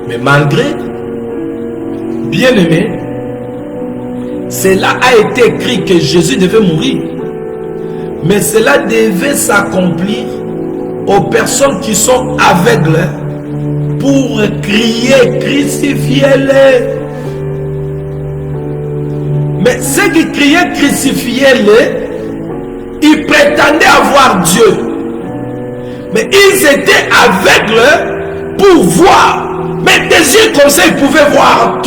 [SPEAKER 2] Mais malgré, bien aimé, cela a été écrit que Jésus devait mourir. Mais cela devait s'accomplir aux personnes qui sont aveugles pour crier, crucifiez-le. Mais ceux qui criaient, crucifiez-le, ils prétendaient avoir Dieu. Mais ils étaient aveugles pour voir. Mais des yeux comme ça, ils pouvaient voir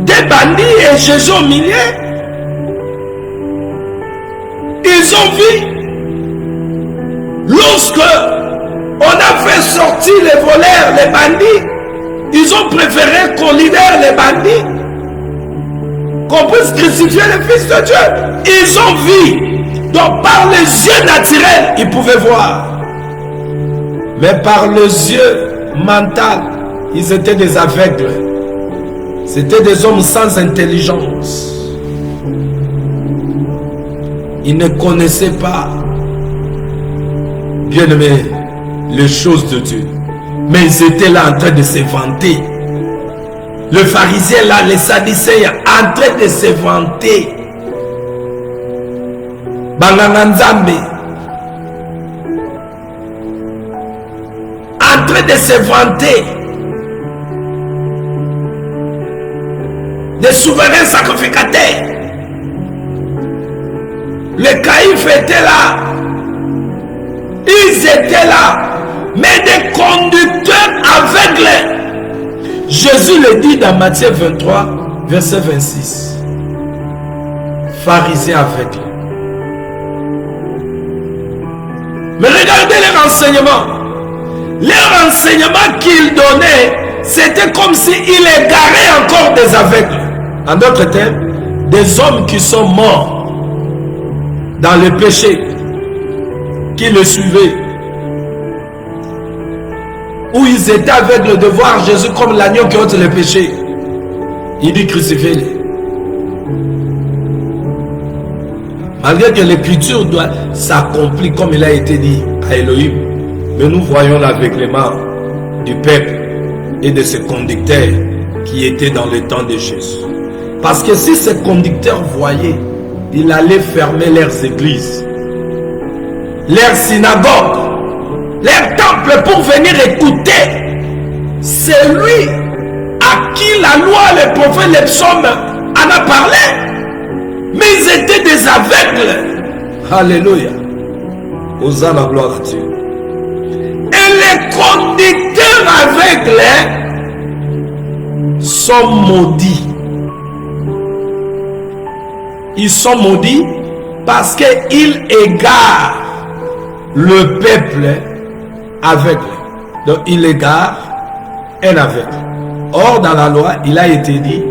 [SPEAKER 2] des bandits et Jésus au milieu. Ils ont vu. Lorsque on a fait sortir les voleurs, les bandits, ils ont préféré qu'on libère les bandits, qu'on puisse crucifier le Fils de Dieu. Ils ont vu. Donc par les yeux naturels, ils pouvaient voir. Mais par les yeux mentaux, ils étaient des aveugles. C'était des hommes sans intelligence. Ils ne connaissaient pas, bien aimé, les choses de Dieu. Mais ils étaient là en train de se vanter. Le pharisien là, les sadducéens, en train de se vanter. Bangananzambe. En train de se vanter. des souverains sacrificateurs. Les caïfs étaient là. Ils étaient là. Mais des conducteurs aveugles. Jésus le dit dans Matthieu 23, verset 26. Pharisiens aveugles. Mais regardez les renseignements. Les renseignements qu'ils donnaient, c'était comme s'ils égaraient encore des aveugles. En d'autres termes, des hommes qui sont morts dans le péché, qui le suivaient, où ils étaient aveugles de voir Jésus comme l'agneau qui ôte le péché. Il dit crucifiez-les. Malgré que l'écriture doit s'accomplir comme il a été dit à Elohim, mais nous voyons l'aveuglement du peuple et de ses conducteurs qui étaient dans le temps de Jésus. Parce que si ces conducteurs voyaient, ils allaient fermer leurs églises, leurs synagogues, leurs temples pour venir écouter celui à qui la loi, les prophètes, les psaumes en a parlé. Mais ils étaient des aveugles. Alléluia. Hosanna la gloire à Dieu. Et les conducteurs aveugles sont maudits. Ils sont maudits parce qu'ils égarent le peuple aveugle. Donc il égare un aveugle. Or dans la loi, il a été dit,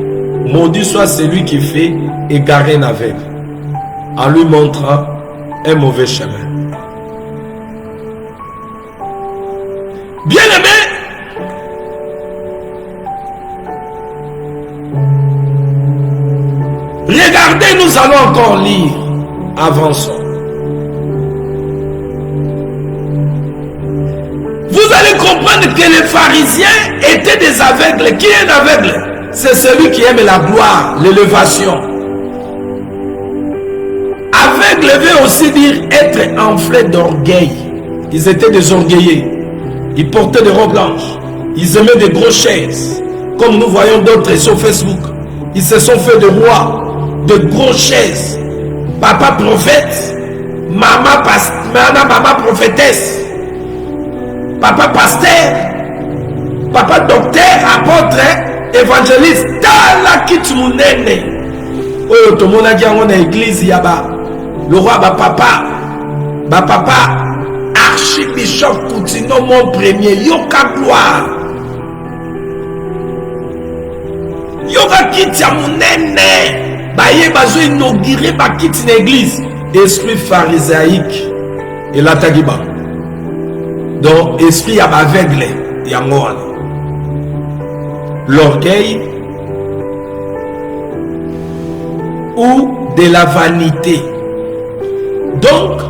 [SPEAKER 2] maudit soit celui qui fait égarer un aveugle en lui montrant un mauvais chemin. Bien-aimés, regardez, nous allons encore lire. Avançons. Vous allez comprendre que les pharisiens étaient des aveugles. Qui est un aveugle? C'est celui qui aime la gloire, l'élévation. Aveugle veut aussi dire être enflé d'orgueil. Ils étaient des orgueillés. Ils portaient des robes blanches. Ils aimaient des grosses chaises. Comme nous voyons d'autres sur Facebook. Ils se sont fait de rois, de grosses chaises. Papa prophète, maman prophétesse, papa pasteur, papa docteur, apôtre, évangéliste. Tala kitmunene. Oyo tomona diango na église yaba. Le roi papa archibishop Koutino mon premier, yoka gloire. Yoka kiti ya munene. Baye bazo inauguré ba kiti na église. Esprit pharisaïque et la tagiba. Donc esprit ya aveugle ya ngona. L'orgueil ou de la vanité. Donc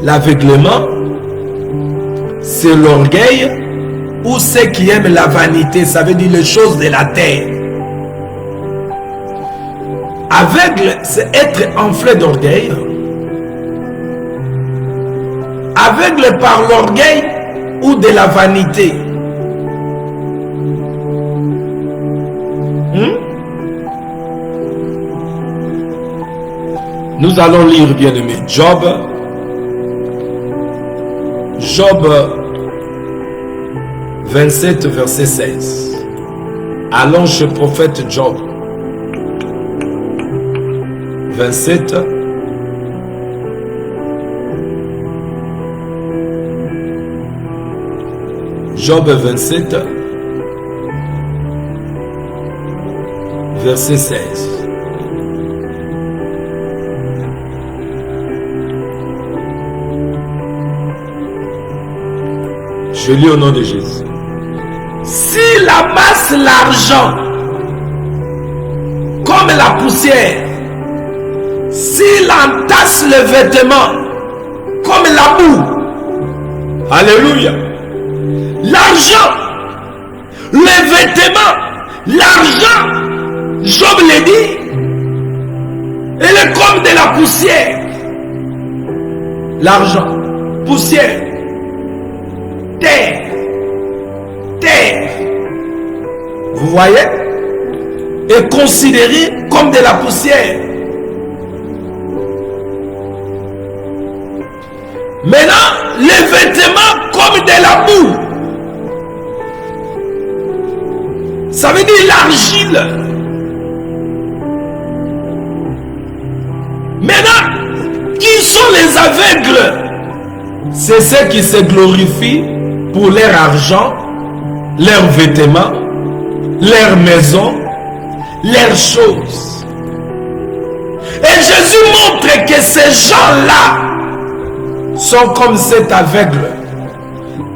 [SPEAKER 2] l'aveuglement, c'est l'orgueil ou ceux qui aiment la vanité, ça veut dire les choses de la terre. Aveugle, c'est être enflé d'orgueil. Aveugle par l'orgueil ou de la vanité. Nous allons lire, bien aimé, Job 27, verset 16. Allons chez le prophète Job 27. Job 27, verset 16. Je lis au nom de Jésus. S'il amasse l'argent comme la poussière, s'il entasse le vêtement comme la boue, alléluia, l'argent, le vêtement, l'argent, Job le dit, elle est comme de la poussière. L'argent, poussière, terre. Vous voyez? est considéré comme de la poussière. Maintenant, les vêtements comme de la boue. Ça veut dire l'argile. Maintenant, qui sont les aveugles? C'est ceux qui se glorifient pour leur argent, leurs vêtements, leur maison, leurs choses. Et Jésus montre que ces gens-là sont comme cet aveugle.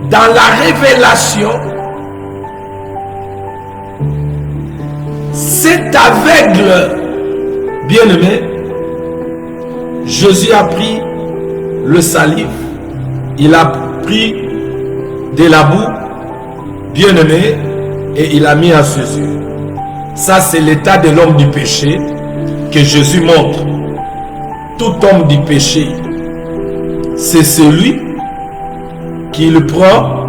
[SPEAKER 2] Dans la révélation, cet aveugle, bien-aimé, Jésus a pris le salive, il a pris de la boue, bien-aimé, et il a mis à ses yeux. Ça, c'est l'état de l'homme du péché que Jésus montre. Tout homme du péché, c'est celui qui le prend,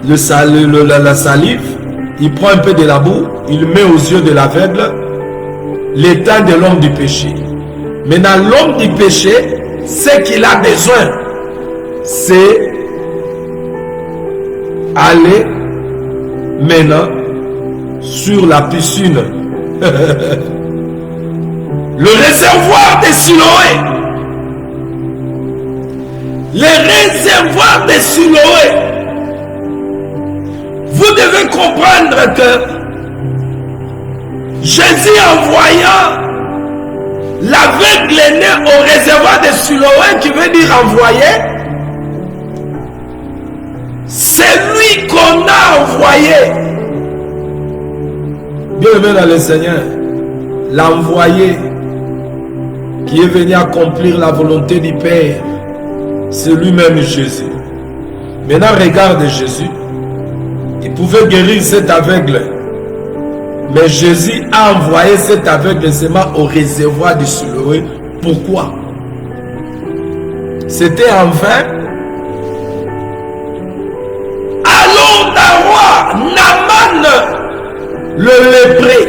[SPEAKER 2] la salive, il prend un peu de la boue, il le met aux yeux de l'aveugle, l'état de l'homme du péché. Maintenant, l'homme du péché, ce qu'il a besoin, c'est aller maintenant sur la piscine. Le réservoir de Siloé. Le réservoir de Siloé. Vous devez comprendre que Jésus, en voyant l'aveugle né au réservoir de Siloé, qui veut dire envoyer, c'est lui qu'on a envoyé. Bien-aimé dans le Seigneur, l'envoyé qui est venu accomplir la volonté du Père, c'est lui-même Jésus. Maintenant, regarde Jésus. Il pouvait guérir cet aveugle. Mais Jésus a envoyé cet aveugle seulement au réservoir du Siloé. Pourquoi? C'était en vain. Allons d'un roi, Naaman, le lépreux.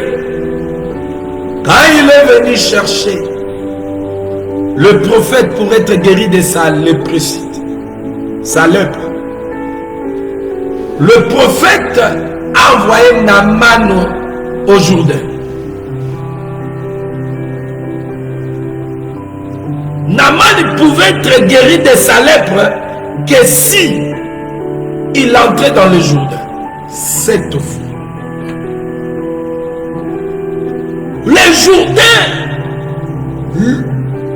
[SPEAKER 2] Quand il est venu chercher le prophète pour être guéri de sa léprosité, sa lèpre, le prophète a envoyé Naaman au Jourdain. Naaman pouvait être guéri de sa lèpre que si il entrait dans le Jourdain. Cette fois, le Jourdain,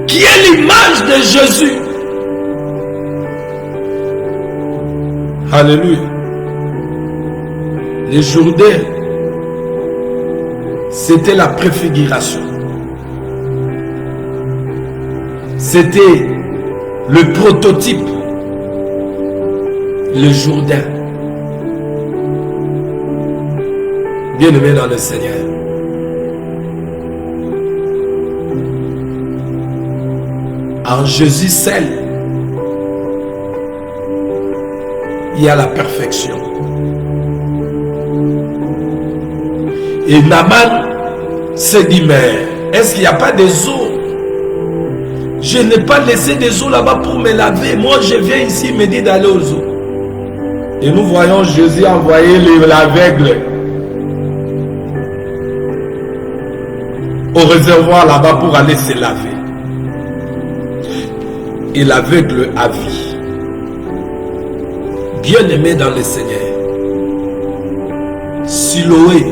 [SPEAKER 2] qui est l'image de Jésus. Alléluia. Le Jourdain, c'était la préfiguration. C'était le prototype. Le Jourdain. Bien-aimé dans le Seigneur. En Jésus seul, il y a la perfection. Et Naaman s'est dit, mais est-ce qu'il n'y a pas des eaux? Je n'ai pas laissé des eaux là-bas pour me laver. Moi, je viens ici, il me dit d'aller aux eaux. Et nous voyons Jésus envoyer l'aveugle au réservoir là-bas pour aller se laver. Et l'aveugle a vu. Bien-aimé dans le Seigneur, Siloé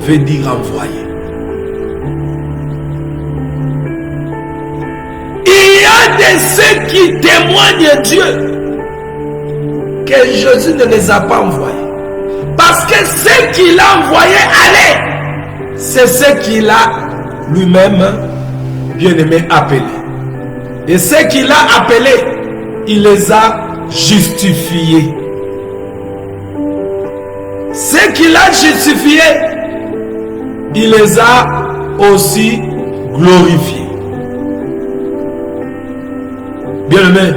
[SPEAKER 2] veut dire envoyer. Il y a de ceux qui témoignent Dieu que Jésus ne les a pas envoyés. Parce que ceux qu'il a envoyés allaient, c'est ceux qu'il a lui-même, bien-aimé, appelés. Et ceux qu'il a appelés, il les a justifiés. Ceux qu'il a justifiés, il les a aussi glorifiés. Bien-aimé,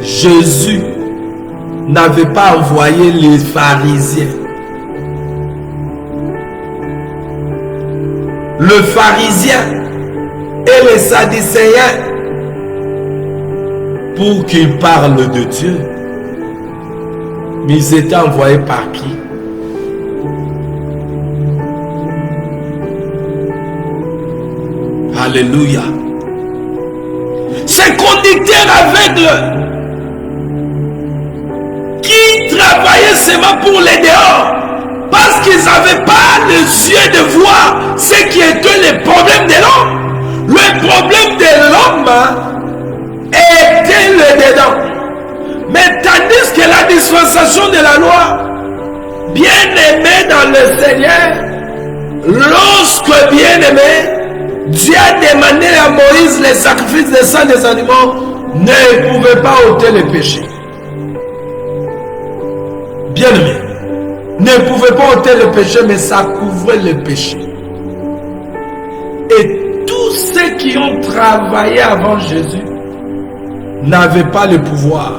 [SPEAKER 2] Jésus n'avait pas envoyé les pharisiens. le pharisien et les sadducéens pour qu'ils parlent de Dieu. Mais ils étaient envoyés par qui? Alléluia. Ces conducteurs aveugles qui travaillaient seulement pour les dehors, parce qu'ils n'avaient pas les yeux de voir ce qui était le problème de l'homme. Le problème de l'homme était le dedans. Mais tandis que la dispensation de la loi, bien aimé dans le Seigneur, lorsque bien aimé, Dieu a demandé à Moïse les sacrifices des sang des animaux, ne pouvait pas ôter le péché. Bien aimé, ne pouvait pas ôter le péché, mais ça couvrait le péché. Et tous ceux qui ont travaillé avant Jésus n'avaient pas le pouvoir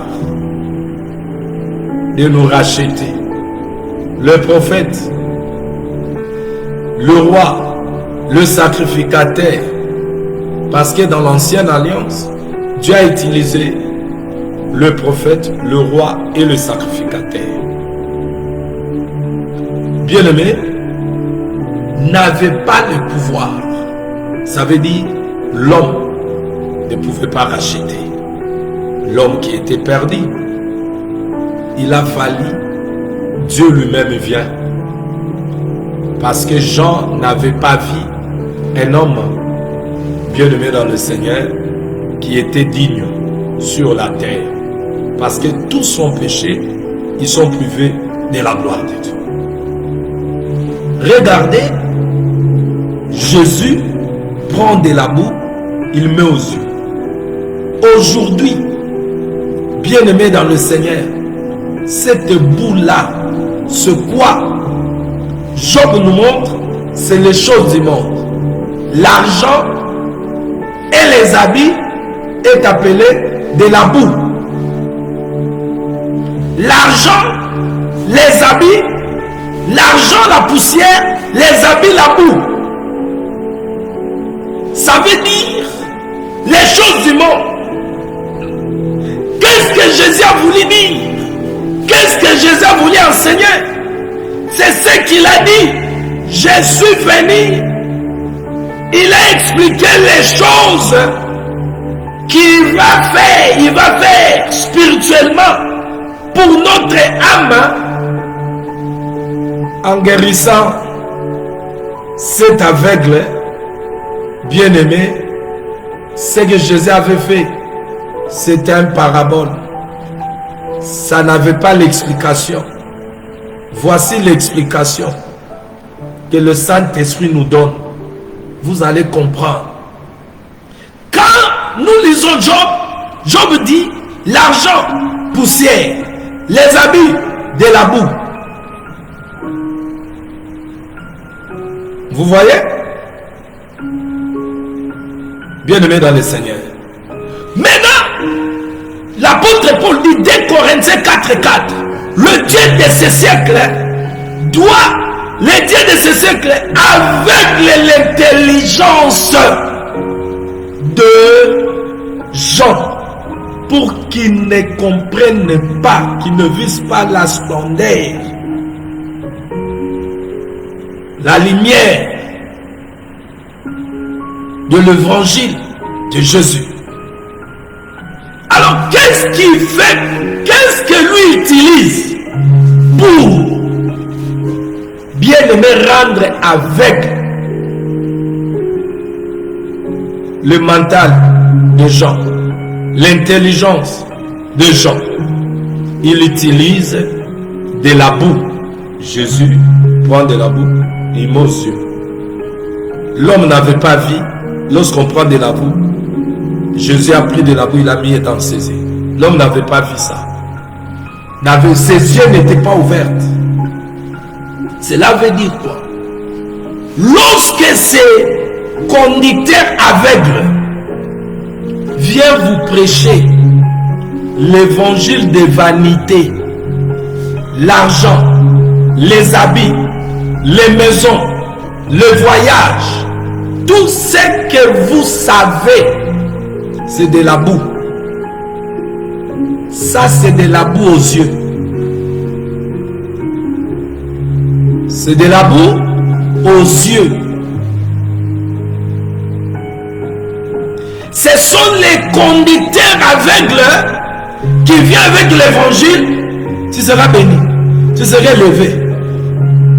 [SPEAKER 2] de nous racheter. Le prophète, le roi, le sacrificateur, parce que dans l'ancienne alliance, Dieu a utilisé le prophète, le roi et le sacrificateur. Bien-aimé, n'avait pas le pouvoir. Ça veut dire l'homme ne pouvait pas racheter l'homme qui était perdu. Il a fallu Dieu lui-même vient, parce que Jean n'avait pas vu un homme bien-aimé dans le Seigneur qui était digne sur la terre, parce que tous son péché, ils sont privés de la gloire de Dieu. Regardez, Jésus prend de la boue, il met aux yeux. Aujourd'hui, bien-aimé dans le Seigneur, cette boue-là, ce quoi Job nous montre, c'est les choses du monde. L'argent et les habits est appelé de la boue. L'argent, les habits, l'argent, la poussière, les habits, la boue. Ça veut dire les choses du monde. Qu'est-ce que Jésus a voulu dire? Qu'est-ce que Jésus a voulu enseigner? C'est ce qu'il a dit. Je suis venu. Il a expliqué les choses qu'il va faire. Il va faire spirituellement pour notre âme, en guérissant cet aveugle bien-aimé. Ce que Jésus avait fait, c'était un parabole. Ça n'avait pas l'explication. Voici l'explication que le Saint-Esprit nous donne. Vous allez comprendre. Quand nous lisons Job, Job dit l'argent, poussière, les habits, de la boue. Vous voyez? Bien-aimé dans le Seigneur. Maintenant, l'apôtre Paul dit 2 Corinthiens 4:4. Le Dieu de ce siècle doit, le Dieu de ce siècle, aveugle l'intelligence de gens pour qu'ils ne comprennent pas, qu'ils ne visent pas la splendeur, la lumière de l'évangile de Jésus. Alors, qu'est-ce qu'il fait? Qu'est-ce que lui utilise pour bien aimer rendre aveugle le mental des gens, l'intelligence des gens? Il utilise de la boue. Jésus prend de la boue et met aux yeux. L'homme n'avait pas vu. Lorsqu'on prend de la boue, Jésus a pris de la boue, il a mis dans ses yeux. L'homme n'avait pas vu ça. Ses yeux n'étaient pas ouverts. Cela veut dire quoi? Lorsque ces conducteurs aveugles viennent vous prêcher l'évangile de vanité, l'argent, les habits, les maisons, le voyage, tout ce que vous savez, c'est de la boue. Ça, c'est de la boue aux yeux. C'est de la boue aux yeux. Ce sont les conducteurs aveugles qui viennent avec l'évangile. Tu seras béni, tu seras levé.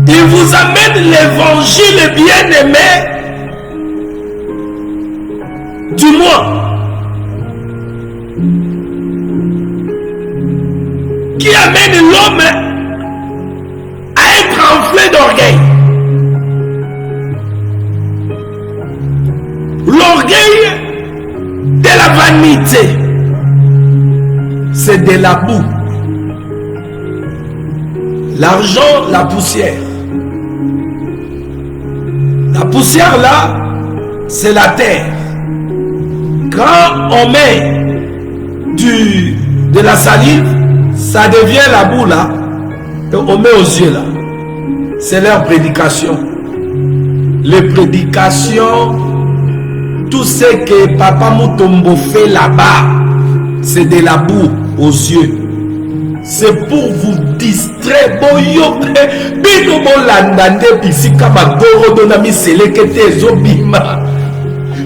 [SPEAKER 2] Il vous amène l'évangile bien-aimé du mois, qui amène l'homme à être enflé d'orgueil. L'orgueil de la vanité, c'est de la boue. L'argent, la poussière. La poussière là, c'est la terre. Quand on met de la salive, ça devient la boue là. Et on met aux yeux là. C'est leur prédication. Les prédications, tout ce que Papa Mutombo fait là-bas, c'est de la boue aux yeux. C'est pour vous distraire.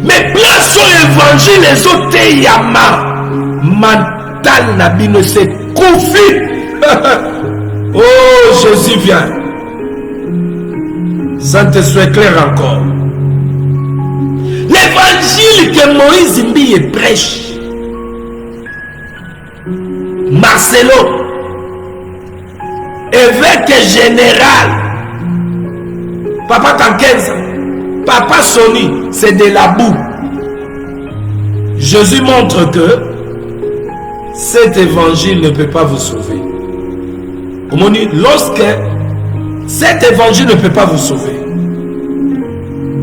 [SPEAKER 2] Mais place sur l'évangile, les autres yama. Mental nabino se koufi. Oh, Jésus vient. Ça te soit clair encore. L'évangile que Moïse Mbiye prêche. Marcelo, évêque général, Papa Kankenza, Papa Sony, c'est de la boue. Jésus montre que cet évangile ne peut pas vous sauver. Lorsque cet évangile ne peut pas vous sauver,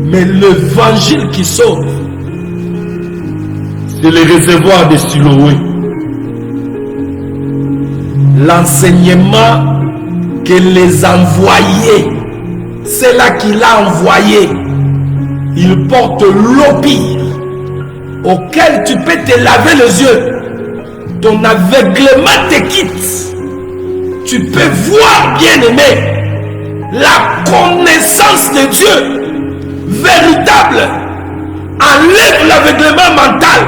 [SPEAKER 2] mais l'évangile qui sauve, c'est le réservoir de Siloé. L'enseignement que les envoyés, c'est là qu'il a envoyé, il porte l'eau pire auquel tu peux te laver les yeux. Ton aveuglement te quitte. Tu peux voir, bien-aimé, la connaissance de Dieu véritable enlève l'aveuglement mental.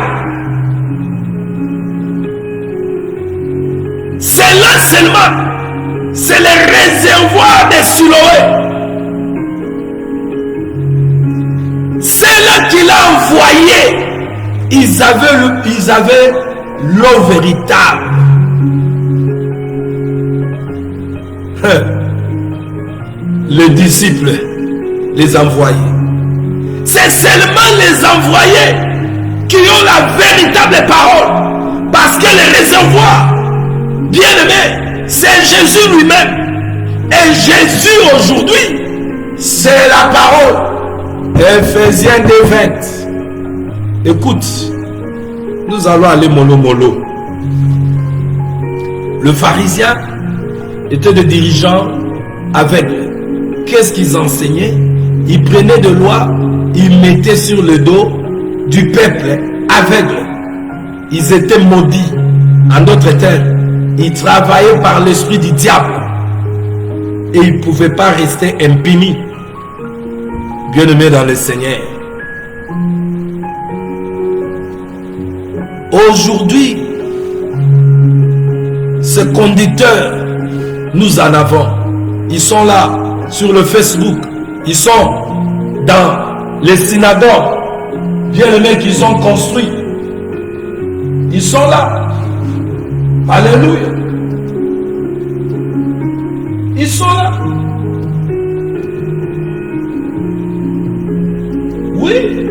[SPEAKER 2] C'est là seulement, c'est le réservoir de Siloé. C'est là qu'il a envoyé. Ils avaient l'eau véritable. Les disciples, les envoyés. C'est seulement les envoyés qui ont la véritable parole. Parce que le réservoir, bien-aimé, c'est Jésus lui-même. Et Jésus aujourd'hui, c'est la parole. Ephésiens 2:20. Écoute, nous allons aller mollo. Le pharisien était des dirigeants aveugles. Qu'est-ce qu'ils enseignaient? Ils prenaient de loi, ils mettaient sur le dos du peuple aveugle. Ils étaient maudits. En d'autres termes, ils travaillaient par l'esprit du diable. Et ils ne pouvaient pas rester impunis. Bien-aimés dans le Seigneur. Aujourd'hui, ces conducteurs, nous en avons. Ils sont là sur le Facebook. Ils sont dans les synagogues. Bien-aimés qu'ils ont construits. Ils sont là. Alléluia. Ils sont là. Oui.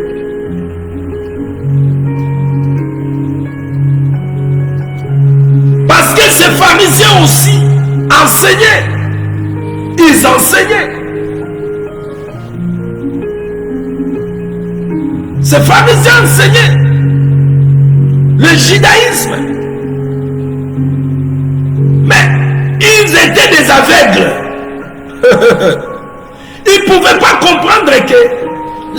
[SPEAKER 2] Parce que ces pharisiens aussi enseignaient. Ils enseignaient. Ces pharisiens enseignaient le judaïsme. Mais ils étaient des aveugles. Ils ne pouvaient pas comprendre que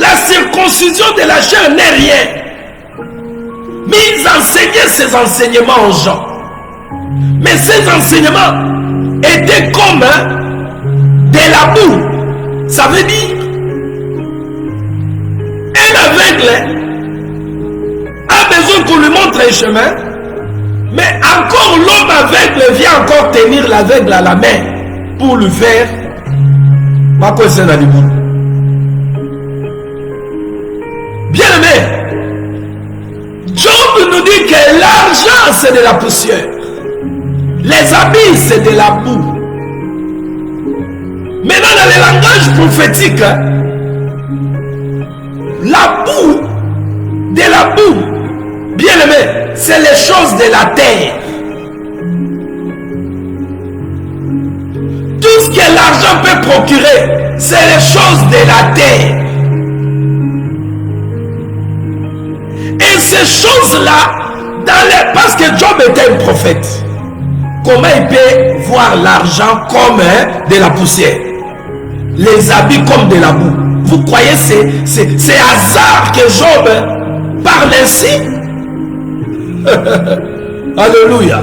[SPEAKER 2] la circoncision circoncision de la chair n'est rien. Mais ils enseignaient ces enseignements aux gens. Mais ces enseignements étaient comme de la boue. Ça veut dire, un aveugle a besoin qu'on lui montre un chemin, mais encore l'homme aveugle vient encore tenir l'aveugle à la main pour lui faire pas quoi c'est dans les bouts. Bien aimé, Job nous dit que l'argent c'est de la poussière, les habits c'est de la boue. Maintenant dans le langage prophétique, la boue, bien aimé, c'est les choses de la terre. Tout ce que l'argent peut procurer, c'est les choses de la terre. Et ces choses-là, parce que Job était un prophète, comment il peut voir l'argent comme de la poussière, les habits comme de la boue? Vous croyez c'est hasard que Job parle ainsi? Alléluia.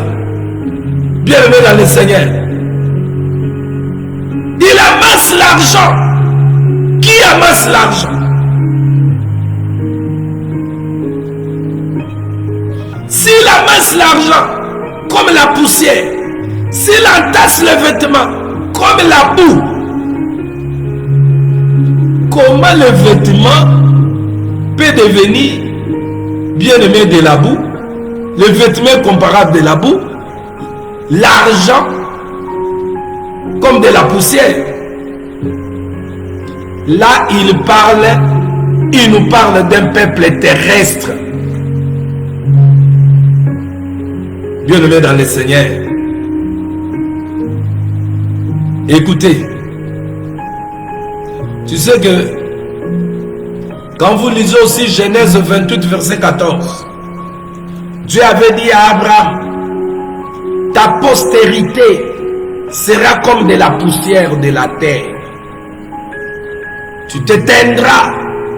[SPEAKER 2] Bienvenue dans le Seigneur. Il amasse l'argent. Qui amasse l'argent? S'il amasse l'argent comme la poussière, s'il entasse les vêtements comme la boue, comment le vêtement peut devenir bien-aimé de la boue? Le vêtement comparable de la boue, l'argent comme de la poussière. Là, il nous parle d'un peuple terrestre. Bien-aimé dans le Seigneur. Écoutez, tu sais que quand vous lisez aussi Genèse 28, verset 14, Dieu avait dit à Abraham, ta postérité sera comme de la poussière de la terre. Tu t'éteindras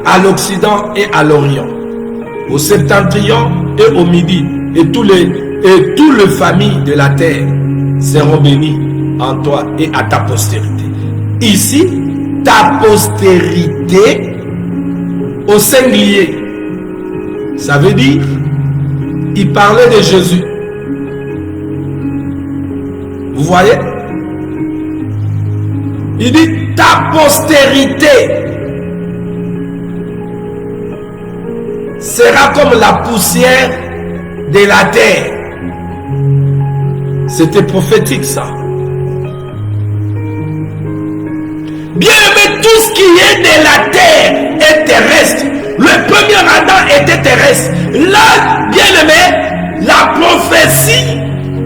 [SPEAKER 2] à l'Occident et à l'Orient, au septentrion et au midi, et toutes les familles de la terre seront bénies en toi et à ta postérité. Ici, ta postérité au singulier, ça veut dire, il parlait de Jésus. Vous voyez? Il dit ta postérité sera comme la poussière de la terre. C'était prophétique ça. Bien aimé, tout ce qui est de la terre est terrestre. Le premier Adam était terrestre. Là, bien aimé, la prophétie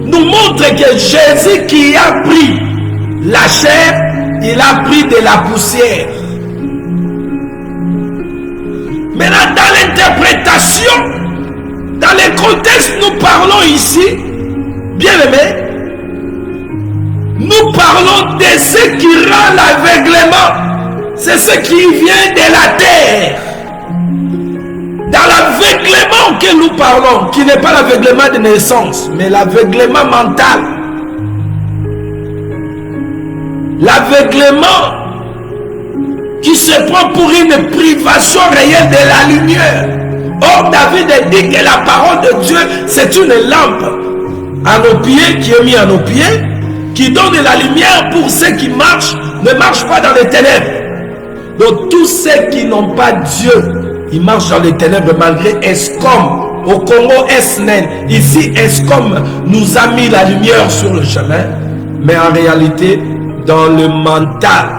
[SPEAKER 2] nous montre que Jésus qui a pris la chair, il a pris de la poussière. Maintenant, dans l'interprétation, dans le contexte nous parlons ici, bien aimé, nous parlons de ce qui rend l'aveuglement. C'est ce qui vient de la terre. Dans l'aveuglement que nous parlons, qui n'est pas l'aveuglement de naissance, mais l'aveuglement mental. L'aveuglement qui se prend pour une privation réelle de la lumière. Or, David dit que la parole de Dieu, c'est une lampe à nos pieds, qui est mise à nos pieds, qui donne de la lumière pour ceux qui marchent, ne marchent pas dans les ténèbres. Donc, tous ceux qui n'ont pas Dieu, ils marchent dans les ténèbres malgré Escom. Au Congo, Esnen. Ici, Escom nous a mis la lumière sur le chemin, mais en réalité, dans le mental.